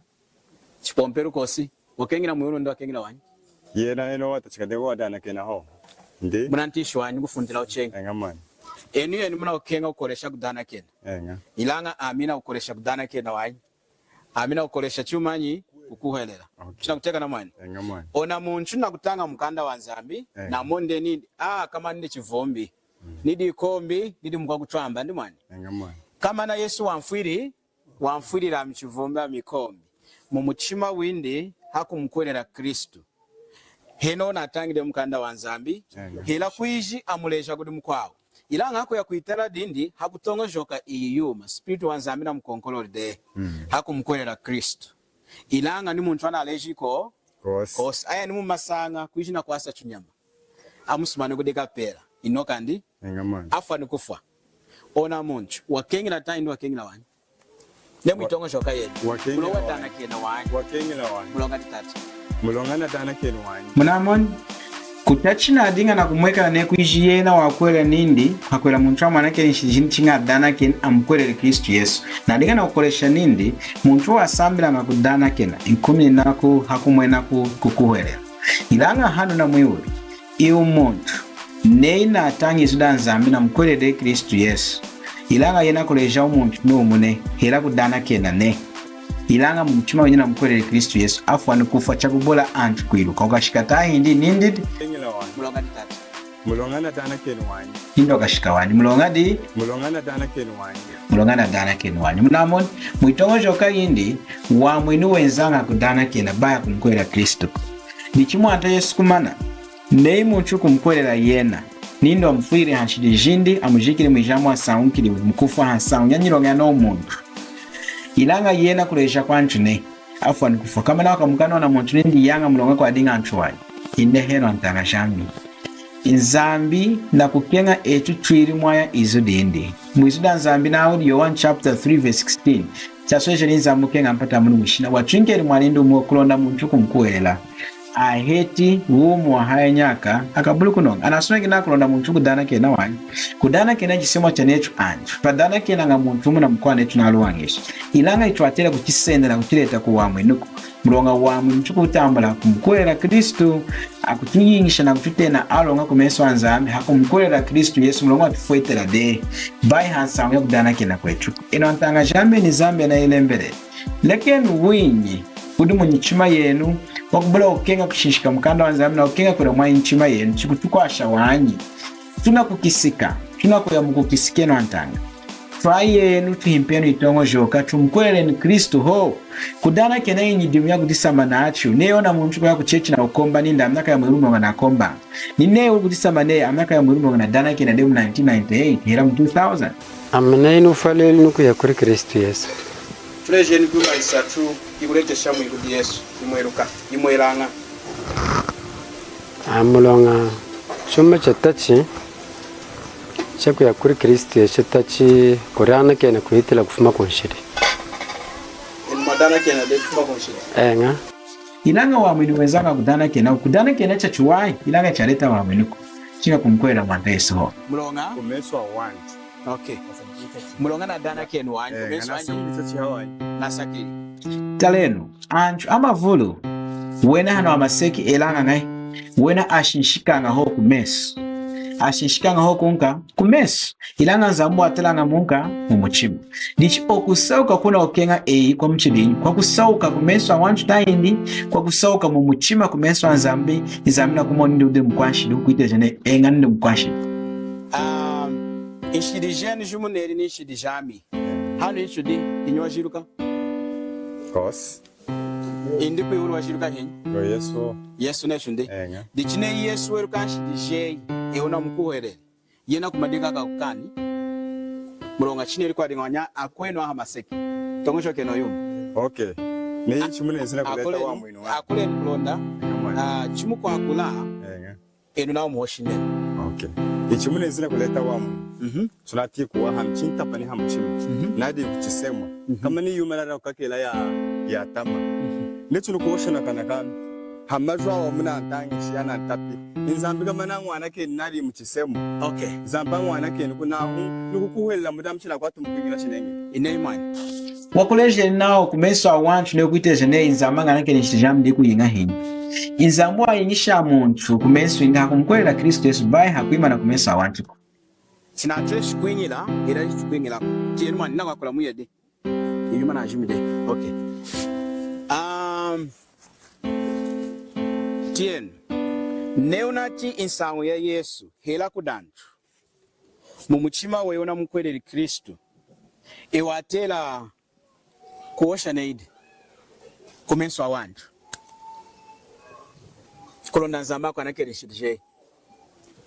chipompero kosi wakengira muyoro ndo wakengira wanyi yena eno watachikade wadana kena ho ndi munantisho wanyi kufundira uchenga ngamani enu muna ukenga ukoresha kudana kena ilanga amina ukoresha kudana kena wanyi amina ukoresha chumanyi ukuhelela chinakuteka na mwani ona muntu nakutanga mukanda wa nzambi na monde nindi kama nindi chivombi nidi ikombi nidi mkwa kutwamba ndi mwani kama na Yesu wamfwirira mchivombi amikombi mumuchima windi haku mkwerera Kristo heno natangide mukanda wa nzambi hela kuishi amuleja kudi mkwao ilanga hako ya kuitara dindi hakutongo joka iyuma spiritu wa nzambi na mkonkolori de haku mkwerera Kristo ilanga ni muntu ana alejiko Kos aya ni mumasanga kuishina kwasa chunyama amusumane kudeka pera inoka ndi afa ni kufa ona muntu wakengela tani wakengela wani nemu itongo shoka yetu mulowa tana kena wani wakengela wani mulonga ditatu mulongana tana kena wani munamoni kutachina adinga na kumweka ne kuijiyena wakwela nindi hakwela muntu amwanake nshijini chinga dana ken amkwelele Kristu Yesu na adinga na kukolesha nindi muntu wasambila na kudana kena inkumi naku hakumwena kukuhwelea ilanga hanu na mwiwuri iyo muntu neina atangi suda nzambi na mkwelele Kristu Yesu ilanga yena kulesha umuntu n'umune hera kudana kena ne ilanga mumutima wenye na mkwelele Kristu Yesu afu anukufa chakubola antu kwiluka ukashikata hindi nindid mulonga ditatu mulongana dana kenu wani indo kashika wani mulongana dana kenu wani munamoni mwitongo joka hindi wa mwinu wenzanga kudana kena baya kumkwela Kristu nichimu anta Yesu kumana nei muntu kumkwela yena nindo amfuire hanshidi jindi amujikiri mwijamu wa saunkiri mkufu hansaun nyanyilonga no muntu ilanga yena kulesha kwa ntune afu anikufa kama na wakamukana na muntu nindi yanga mulonga kwa dinga antuwani inde heno antanga shambi inzambi na kukenga etu twiri mwaya izo dende mwizuda nzambi na audio Yohana chapter 3 verse 16 chaswesha ninzambu kenga mpata munu mwishina watwinkeri mwalindu mwokulonda muntu kumkuwela aheti umu wa haya nyaka akabulu kunonga anaswegi na kulonda muntu kudana kena wani kudana kena jisemo cha netu anju padana kena nga muntu na mkwa netu na aluwangesha ilanga ituatela kuchisenda na kuchileta kuwamwe nuku mulonga wamwe muntu kutambala kumkwela Kristu akutunyingisha na kututena alonga kumeso anzambi hakumkwela Kristu Yesu mulonga atufuetela de bai hansamu ya kudana kena kwetu ino antanga jambe ni zambi na ilembele lakini winyi udi munyichima yenu wakubula ukenga kushishika mkanda wanzambi na ukenga kura mwa inchima yenu chikutukwasha wanyi tunakukisika tunakuyamukukisikeno antanga try yenu tuhimpenu itongo joka tumkwele ni Kristu ho kudana kena inyi dimya kudisama na achu neona muntu kwa kuchechi na ukomba ninda amnaka ya mwirumo na komba nineo kudisama ne amnaka ya mwirumo na dana kena demu 1998 hira 2000 amna inu faleli nuku ya kuri Kristu Yesu Tuleje ni kuma isatu igulete shamu igudi Yesu imweruka imweranga amulonga chuma chatachi chaku ya kuri Kristu Yesu tachi korana kena kuhitila kufuma konshiri madana kena de kufuma konshiri nga ilanga wa mwini wenzanga kudana kena chachuwai ilanga chareta wa mwinuko chinga kumkwela mwanda Yesu ho mulonga kumeswa wanji okay mulonga na dana kenu wanyi kumeswa wanyi nasakiri talenu anju amavulu wena hano amaseki elanga ngai wena ashinshikanga ho kumesu ashinshikanga ho kunka kumesu ilanga nzambu atalanga munka mumuchimu dichi okusauka kuna okenga kwa mchidinyi kwa kusauka kumesu awanchu taindi kwa kusauka mumuchima kumesu anzambi nizamina kumoni ndude mkwanshidi hukuite jene nganide mkwanshidi inshidijeni jumuneri ni inshidijami hano inshudi inyojiruka kos indi kuyuru wajiruka hinyi Yesu neshunde dichine Yesu weruka nshidijei eona mkuhere yena kumadika kakukani mulonga chine ilikuwa dingwanya akweno aha maseki tongosho keno yumu okay ne yichi munezina kuleta wa mwino akule nkulonda chimu kwa akula enu na umuhoshine okay ichi munezina kuleta wa mwino tunati kuwa hamchinta pani hamchimu nadi kuchisemwa kama ni yumarara ukakela ya tama netu nukuosha na kanakana hamajwa wa muna antangishi yana ntapi inzambi kama na mwana ke nari mchisemo okay zamba mwana ke nukukuhela mudamchila kwatu mkwingira chinenge ineimani wakuleje nao kumeswa wantu ne kuiteje ne inzamba nake nishijam ndi kuyinga hinyi inzambu ayinisha muntu kumeswa inga kumkwela Kristu Yesu bai hakuima na kumeswa wantu sinacho shikwinyira era shikwinyira tienu mani na kwakula muyede inyuma na jimide okay tienu neonachi insangu ya Yesu hela kudantu mumuchima weona mkweleli Kristu ewatela kuosha neidi kumenswa wantu kolonda nzamba kwa nakele shidije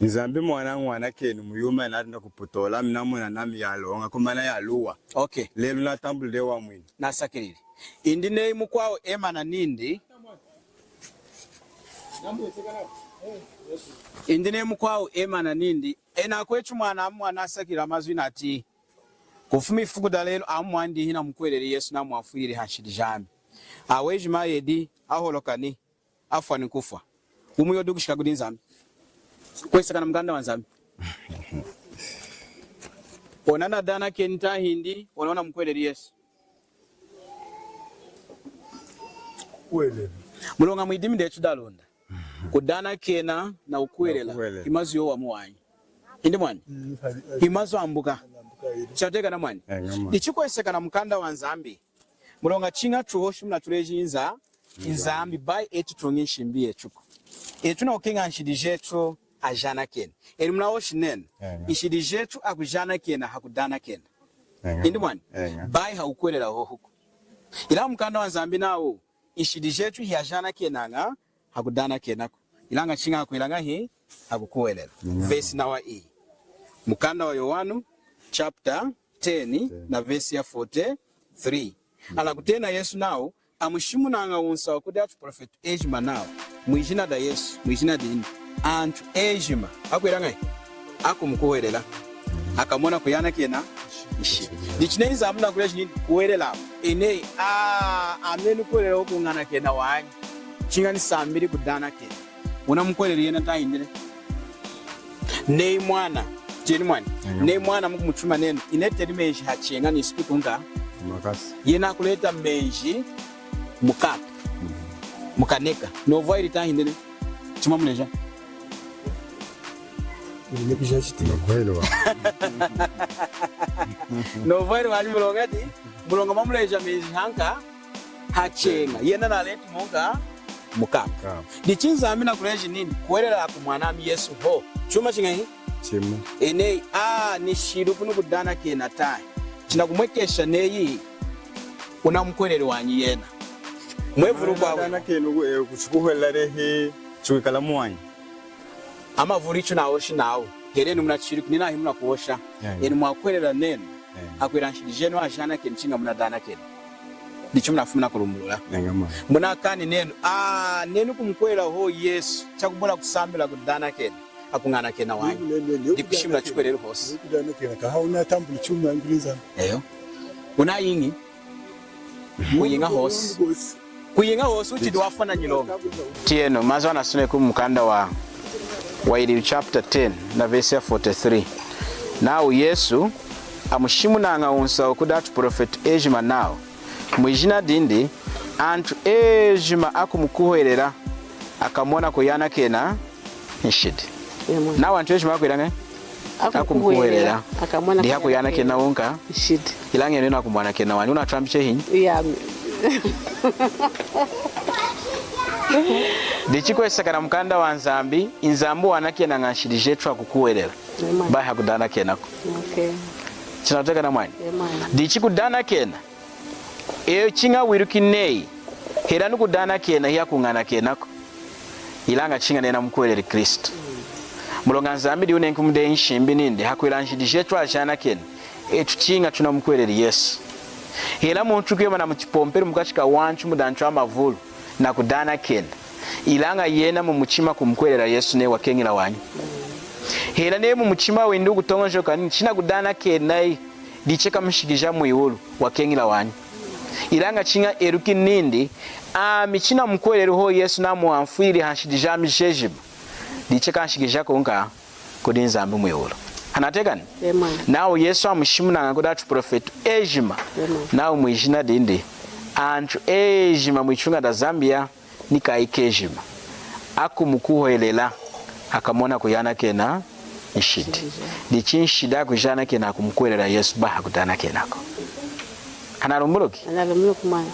nzambi mwana kenu muyuma na kuputola mnamuna nami yalonga kumana yaluwa okay lelo natambulile wa mwini nasakiriri indi nei mukwao ema na nindi Indine mkwao emana nindi ena kwechu mwana asakira amazwi nati kufuma ifuku dalelo amwandi hina mkwelele Yesu na mwafurire hashidijami aweji mayedi aholokani afani kufa umuyodu kushika kudinzami kwesa kana mganda wanzami onana dana kenta hindi onaona mkwelele Yesu kwele mulonga mwidimi ndechu dalonda kudana kena na ukwelela imazi yo wa muwanyi indi mwani imazi ambuka chateka na mwani ichikweseka na mkanda wa nzambi mulonga chinga chuhoshi mna tuleji inzambi bai etu trongishi mbiye chuko etu na ukenga nshidijetu ajana kena eri mna hoshi nena ishidijetu akujana kena hakudana kena indi mwani bai haukwelela huko ila mkanda wa nzambi nao ishidijetu hiajana kena nga hakudana kenako ilanga chinga kuilanga hii hakukuelela verse nawa hii mukanda wa Yohanu chapter 10 na verse ya 43 ala kutena Yesu nao amushimu nanga unsa kuda prophet Ejima nao mwijina da Yesu mwijina dini antu Ejima akwilanga hii akumukuelela akamona kuyana kena ishi dichineiza amuna kuleji nini kuelela ene amenu kuelela okungana kena wanyi chingani sambiri kudana ke unamkwelele yena taindire nei mwana jeni mwani nei mwana muku muchuma neno inete limeji hachenga ni sikutunga makasi yena kuleta meji mukapa mukaneka no void taindire chuma mleja ni bisha chitima kwelo no void wali mulongati mulonga mamleja meji hanka hachenga yena naleti monga mukapa dichinza amina kuleji nini kuelela kumwanami Yesu ho chuma chingahi chimu ene ni shiru kuno kudana kena tai china kumwekesha neyi unamkwelele wanyi yena mwevuru kwa dana kenu kuchikuhwela rehe chukala mwanyi ama vurichu nawo shinawo hereni muna chiru kunina himuna kuosha eni mwakwelela neno akwela nshidijeno ajana kenu chinga muna dana kenu dichumna fumna kulumulula muna kani neno neno kumkwela ho Yesu chakubona kusambila kudana kena akungana kena wanyu dikushimla chikwelelo hosi kudana kena ka hauna tambuli chuma ngiliza eyo una yingi kuyinga hosi uchi diwafana nyilonga tieno mazwana sune kumukanda wa ili chapter 10 na verse 43 now Yesu amushimu nanga unsa okudatu prophet Ejima nao mwijina dindi antu Ejima akumukuhwerera akamona kuyana kena nshidi na antu Ejima akwiranga akumukuhwerera akamona ndi hakuyana kena unka nshidi ilange neno akumwana kena wani unatrambiche hinyi dichikweseka na mkanda wa nzambi inzambu wanakena nganshidi jetu akukuhwerera bai hakudana kenako chinateka na mwani dichikudana kena eyo chinga wirukinei hera nukudana kena hiya kungana kenako ilanga chinga nena mkwelele Kristo mulonga nzambi diune nkumde nshimbi ninde hakwela nshidi jetu ajana kena etu chinga tuna mkwelele Yesu hera muntu kuyema na mchipomperi mukachika wanchu mudanchu amavulu na kudana kena ilanga yena mumuchima kumkwelela Yesu ne wakengila wanyu hera ne mumuchima wendu kutongojo kanini china kudana kena dicheka mshikija muiwulu wakengila wanyu ilanga chinga eruki nindi michina mkwelelo ho Yesu na muamfiri hanshidija mishejibu dicheka nshikija konka kudinzambi muiwulu hanatekani nao Yesu amushimuna ngakudatu prophet Ejima nao mwijina dindi antu Ejima mwichunga da Zambia nikaike Ejima akumukuhwelela akamona kuyana kena nshidi dichinshida kujana kena kumkwelela Yesu baha kudana kenako analumbuloki mwana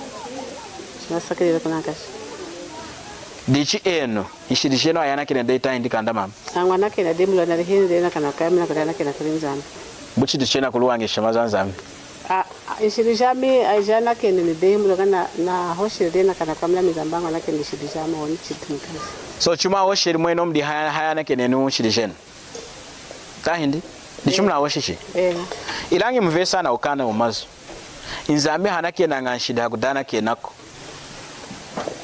nasakelele kunakashi dichi eno nshidi jeno ayana kena data indikanda mama angwana kena demulo na rehinde na kana kamina kudana kena kulinzana buchi dichena kuluwangisha mazanzami nshidi jami ajana kena ni demulo kana na hoshire na kana kamina mizambango na kena nshidi jami oni chitumkazi so chuma hoshire mweno mdi hayana kena no nshidi jeno tahindi dichumla hoshishi ilangi mvesa na ukana umazo inzambi hana kena nganshida kudana kenako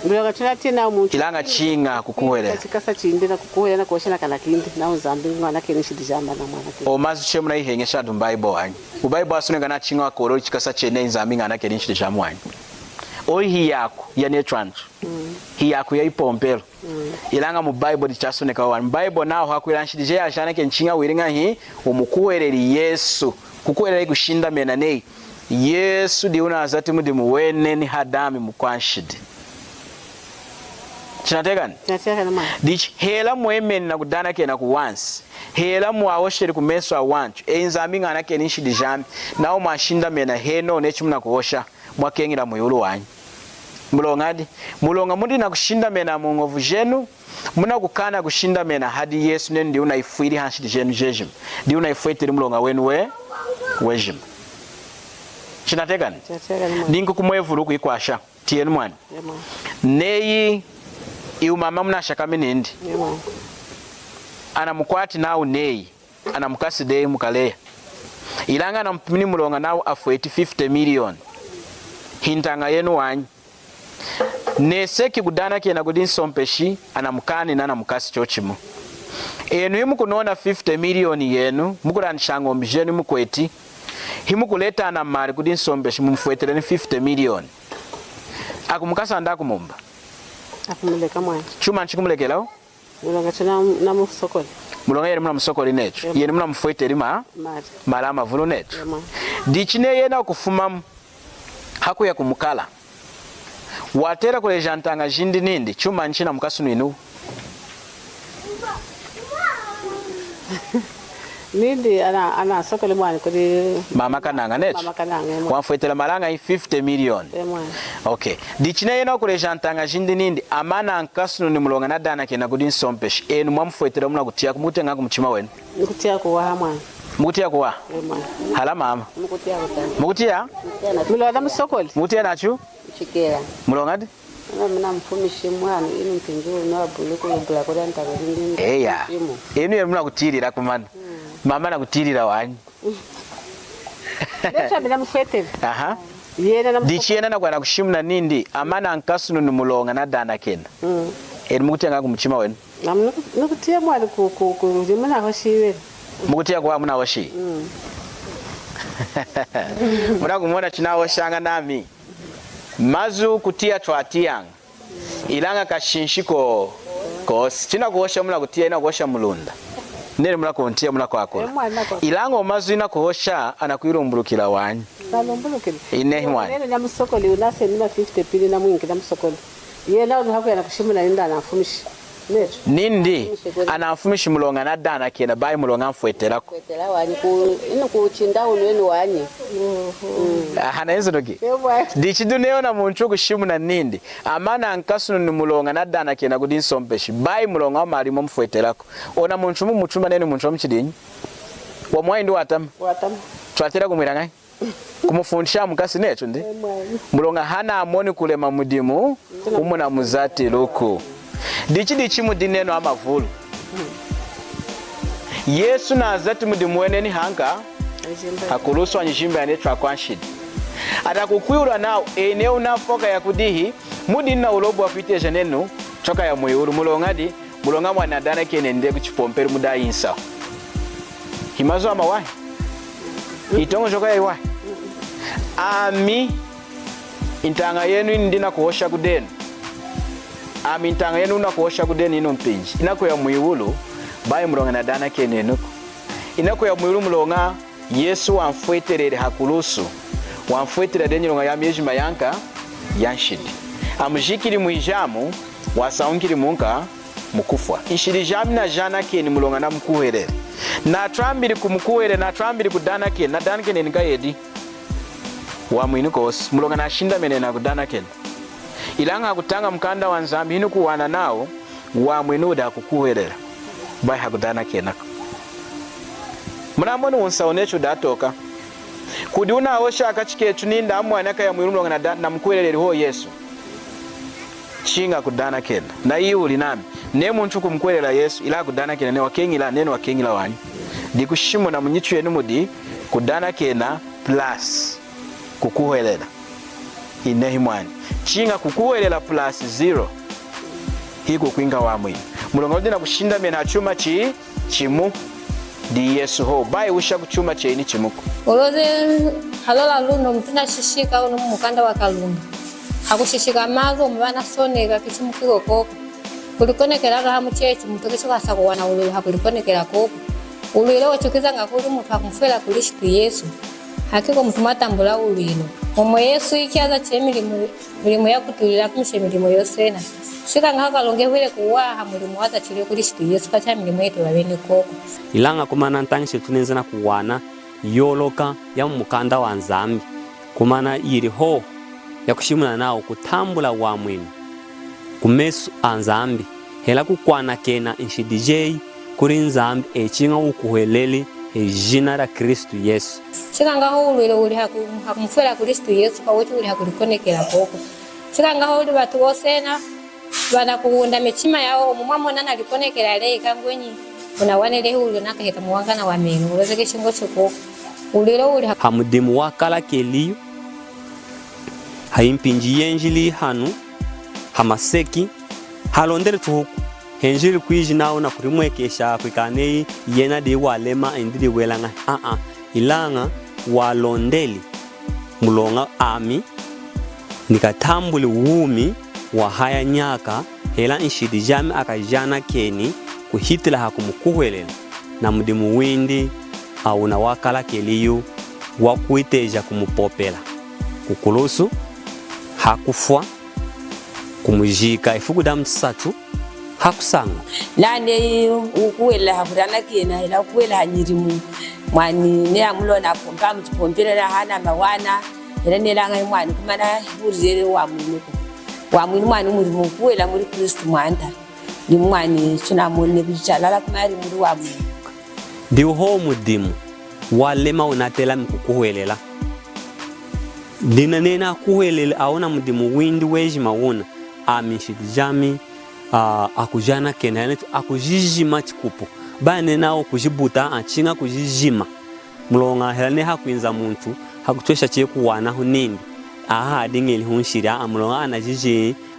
Mulonga tunatina umuntu. Ilanga chinga kukuhwelela. Chikasa chindira kukuhwelela kuoshana kana kindi na uzambi mwana kene shidijamba na mwana kene. O mazu chemuna ihengesha du Bible wanyi. U Bible asunenga na chinga korori chikasa chene nzambi ngana kene shidijamba wanyi. Oi hiyako ya netranch. Hiyako ya ipompelo. Ilanga mu Bible dichasuneka wanyi. Bible nao hakuilanshidije ashana kene chinga wiringa hii umukuhweleri Yesu. Kukuhweleri kushinda menanei. Yesu diuna azati mudimu wene ni hadami mukwanshidi. Chinategani? Chinategani mwana. Dichi hela muemeni na kudana kena kuwansi. Hela muawosheri kumeso awanchu. Nzambi ngana kena nshidi jami. Nao mashinda mena heno nechumuna kuhosha. Mwakengira muyulu wanyi. Mulongadi? Mulonga mundi na kushinda mena mungovu jenu. Muna kukana kushinda mena hadi Yesu neni diuna ifuiri hanshidi jenu jejim. Diuna ifuitiri mulonga wenu wejim. Chinategani? Chinategani mwana. Dingu kumwevuru kuikwasha. Tienu mwani. Neyi iu mama mnashaka minindi. Ana mukwati nao neyi. Ana mukasi deyi mukalea. Ilanga na mpimini mulonga nao afueti 50 million. Hintanga yenu wanyi. Neseki kudana kena kudin sompeshi. Ana mukani na mukasi chochimu. Enu himu kunona 50 million yenu. Mukuranishango mbijenu mukweti. Himu kuleta ana mari kudin sompeshi. Mumfueteleni 50 million. Akumukasa anda kumumba. Akumuleka mwana. Chuma nchikumuleke lao? Mulonga chana na musokoli. Mulonga yeri muna musokoli necho. Yeri muna mfueteri mara mavulu necho. Dichine yena kufumamu. Haku ya kumukala. Watera kule jantanga jindi nindi. Chuma nchina mukasunu inu. Nindi ana sokoli mwana kuri mama kananga necho. Mama kananga. Wamfuetera malanga 50 million. Okay. Dichine yena kule jantanga jindi nindi. Amana ankasunu ni mulonga na dana kena kudin sompeshi. Enu mwamfuetera muna kutia kumute nga kumchima wenu. Nikutia kuwa mwana. Mukutia kuwa? Hala mama. Mukutia kuwa. Mukutia? Mulonga musokoli. Mukutia nachu? Chikera. Mulongadi? Mna mfumishi mwana ini mpingiru na buluku mbula kwa ntagalindi. Eya. Enu yeri muna kutirira kumana. Mama na kutirira wanyi. Lecha bila mfueteri. Aha. Dichiena na kwa kushimuna nindi. Amana ankasunu ni mulonga na dana kena. Enu mukutia nga kumchima wenu? Nukutia mwana kujimuna hoshiwe. Mukutia kwa muna hoshi? Muna kumona china hoshanga nami. Mazu kutia twatiyanga. Ilanga kashinshiko kosi. China kuhosha muna kutia ina kuhosha mulunda. Nere muna kuhontia muna kwa akula. Ilanga mazu ina kuhosha anakuiru mbulukila wanyi. Mbulukila? Inehi wanyi. Nene na musokoli unase nina 50 pili na mwingi na musokoli. Ye nao haku ya nakushimuna ninda anafumishi. Nindi anafumishi mulonga na dana kena bai mulonga mfueterako. Mfuetera wanyi inu kuchinda unwenu wanyi. Hana hizo doki. Dichidu neo na munchu kushimuna nindi. Amana ankasunu ni mulonga na dana kena kudin sompeshi. Bai mulonga wa marimo mfueterako. Ona munchu mumuchuma nene munchu mchidinyi. Wamwai ndu watamu? Watamu. Tuatira kumwirangai? Kumufundisha mukasi necho ndi? Mulonga hana amoni kulema mudimu. Umuna muzati luku. Dichi mudineno amavulu. Yesu na azati mudimu weneni hanga. Hakurusu wanjimba ya netra kwa nshidi. Atakukwirwa nao eneo unafoka ya kudihi. Mudini na ulobu wa kuiteja nenu. Choka ya muyuru mulongadi. Mulonga mwanadana kene nde kuchipomperi muda insa. Himazo ama wahi. Itongo choka ya iwahi. Ami. Intanga yenu indina kuhosha kudenu. Ami intanga yenu una kuhosha kudenu ino mpinji. Inako ya muyulu. Bayi mulonga na dana kene nuku. Inako ya muyulu mulonga. Yesu wamfueterere hakulusu. Wamfueterere denyilonga ya mieji mayanka. Yanshidi. Amujikiri muijamu. Wasaunkiri munka. Mukufwa. Inshidi jami na jana kene mulonga na mkuherere. Na trambiri kumukuhere na trambiri kudana kene. Na dana kene nika yedi. Wamuinuko osi. Mulonga na shinda mene na kudana kene. Ilanga kutanga mkanda wa nzambi hinu kuwana nao. Wamuinuda kukuherere. Bai hakudana kene. Muna unsaonecho datoka. Kudiuna awosha akachikechu ninda amwanaka ya mwirumulonga na mkuherere ho Yesu. Chinga kudana kene. Na iyo uli nami. Ne muntu kumkuherera Yesu ila kudana kene ne wakengila neno wakengila wanyi. Dikushimu na munyichu yenu mudi kudana kena plus kukuherera. inehi mwani chinga kukuwelela plus 0 hiku kuinga wa mwini mulonga udina kushinda mena chuma chimu di Yesu ho bai usha kuchuma cheni chimuko oloze halola luno mtuna shishika uno mukanda wa kalunga hakushishika mazo mwana soneka kichimukiko koko kulikonekela hamu chechi mutokecho kasakuwana ululu hakulikonekela koko ulwilo wachukiza ngakuli mutu hakumfela Kristo Yesu hakiko mutu matambula ulwilo omwe Yesu ikiaza milimo ya kutulila kumishe milimo yosena shika ngakalonge wile kuwaha mulimo waza chile Kristo Yesu kacha milimo yetu wabeni koko ilanga kumana ntangishe tunenzana kuwana yoloka ya mukanda wa nzambi kumana iri ho ya kushimuna nao kutambula wa mwini kumesu anzambi hela kukwana kena nshidijei kuri nzambi echinga ukuheleli ejina la Kristo Yesu shika ngaho ulwilo uli hakumfela Kristo Yesu pawote uli hakulikonekela koko shika ngaho uli watu wosena wana kuunda mechima yao mumwamona nalikonekela lei kangwenyi unawanele ulio nakaheta muwangana wa menu ulozeke shingo choko ulilo uli hamudimu wakala keliyo haimpinji yenjili hanu hamaseki halondere tuhuku henjili kuiji nao na kurimwekesha kwikane yena de walema endiri welanga ilanga walondeli mulonga ami nikatambuli wumi wa haya nyaka hela nshidijami akajana keni kuhitila hakumukuhwelela na mudimu windi au na wakala keliyo wakuiteja kumupopela kukulusu hakufwa kumujika ifukuda mtsatu hakusanga lane ukuwela hakurana kena ila ukuwela hanyirimu mwani ne amulona pompa mtipompela hana mawana ila nelanga mwani kumana burzere wa mwini mwani muri mukuwela muri Kristo mwanda ni mwani tunamone kuchalala kumari muri wa mwini ndiho mudimu walema unatela mkukuwelela dina nena kuwelela aona mudimu windi weji mauna amishidijami akujana kena yanetu akujijima chikupu bane nao kujibuta achinga kujijima mulonga helane hakuinza muntu hakutwesha cheku wana hunindi dingeli hunshira amulonga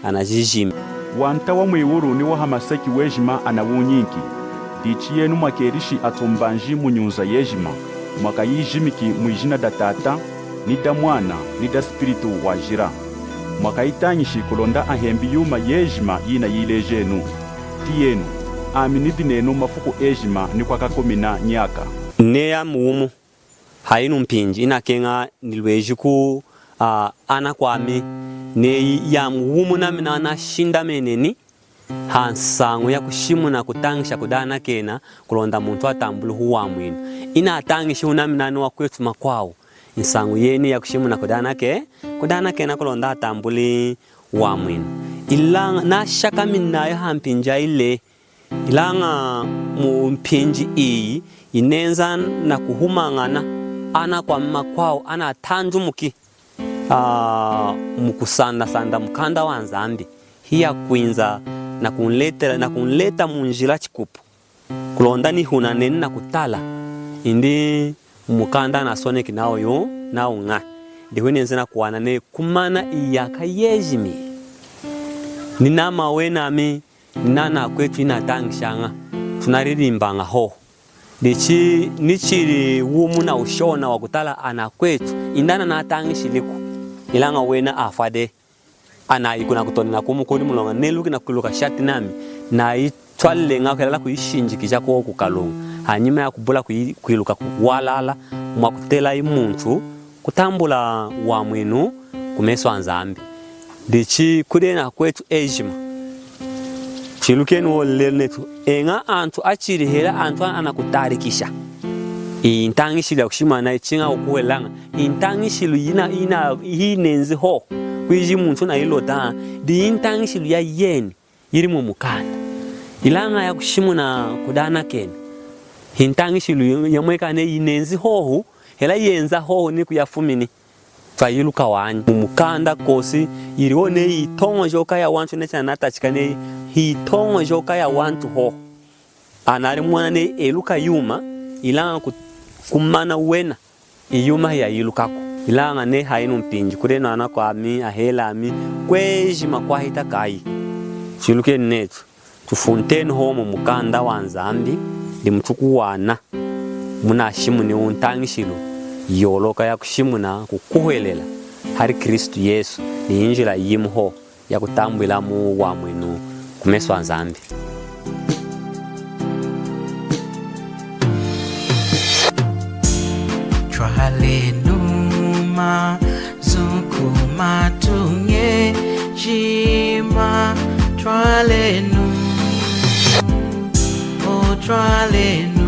anajijima wanta wa mwiwuru ni wa hamaseki wejima anawunyinki dichiyenu mwakerishi atombanji munyunza yejima mwaka yijimiki mwijina da tata ni da mwana ni da spiritu wajira mwaka itanyishi kulonda ahembi yuma yejima yina yilejenu tiyenu aminidi nenu mafuku ejima ni kwa kakomina nyaka neya mumu hainu mpinji inakenga nilwejiku ana kwami ne ya mumu na mina na shinda meneni hansangu ya kushimu na kutangisha kudana kena kulonda muntu atambulu huwa mwinu ina atangisha unaminani wa kwetu makwao insangu yeni ya kushimu na kudana kena kulonda atambuli wa mwinu ilanga na shaka minayo hampinja ile ilanga mpinji iyi inenza na kuhumangana ana kwa makwao ana atanju muki mukusanda sanda mkanda wa nzambi hiya kuinza na kunleta munjila chikupu kulonda ni hunaneni na kutala indi mukanda na soneki nao yo na unga ndiwe nzena kuwana ne kumana iyaka yejimi nina mawe nami nana kwetu inatangishanga tunaririmbanga ho dichi nichiri wumu na ushona wa kutala ana kwetu indana na atangishiliku ilanga wena afade ana ikuna kutona kumukuri mulonga neluki na kuluka shati nami na itwale ngakela kuishinjikija ko kukalunga hanyuma ya kubula kuiluka kuwalala mwakutela imuntu kutambula wa mwinu kumeso anzambi dichi kudena kwetu ejima chilukeni wolelenetu enga antu achiri hela antu anakutarikisha intangishili ya kushima na ichinga ukuwelanga intangishili ina hinenzi ho kwiji muntu na ilota di intangishili ya yeni yiri mu mukanda ilanga ya kushimu na kudana keni intangishili ya mwekane inenzi hohu hela yenza hohu ni kuyafumini twayiluka wanyi mukanda kosi irione itongo joka ya wantu necha natachikane itongo joka ya wantu ho anari mwana ne eluka yuma ilanga kumana wena iyuma ya ilukako ilanga ne hainu mpinji kureno ana kwa mi ahela mi kwejima kwa hita kai chiluke netu tufontaine homo mukanda wa Nzambi limchukuwana muna shimune untangishilo yoloka ya kushimuna kukuhelela hari Kristu Yesu ni injila yimho ya kutambwila mu wa mwenu kumeswa Nzambi. Twalenuma zukuma tunge jima twalenu o twalenu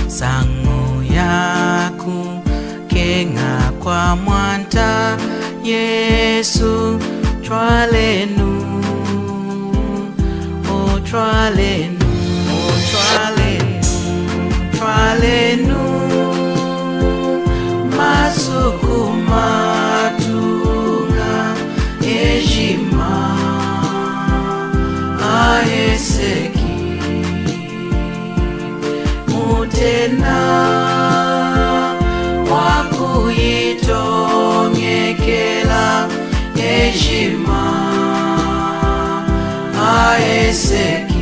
sangu yaku kenga kwa mwanta Yesu twalenu o twalenu o twalenu twalenu masukuma tunga ejima aeseki mutena wakuyitongekela ejima aeseki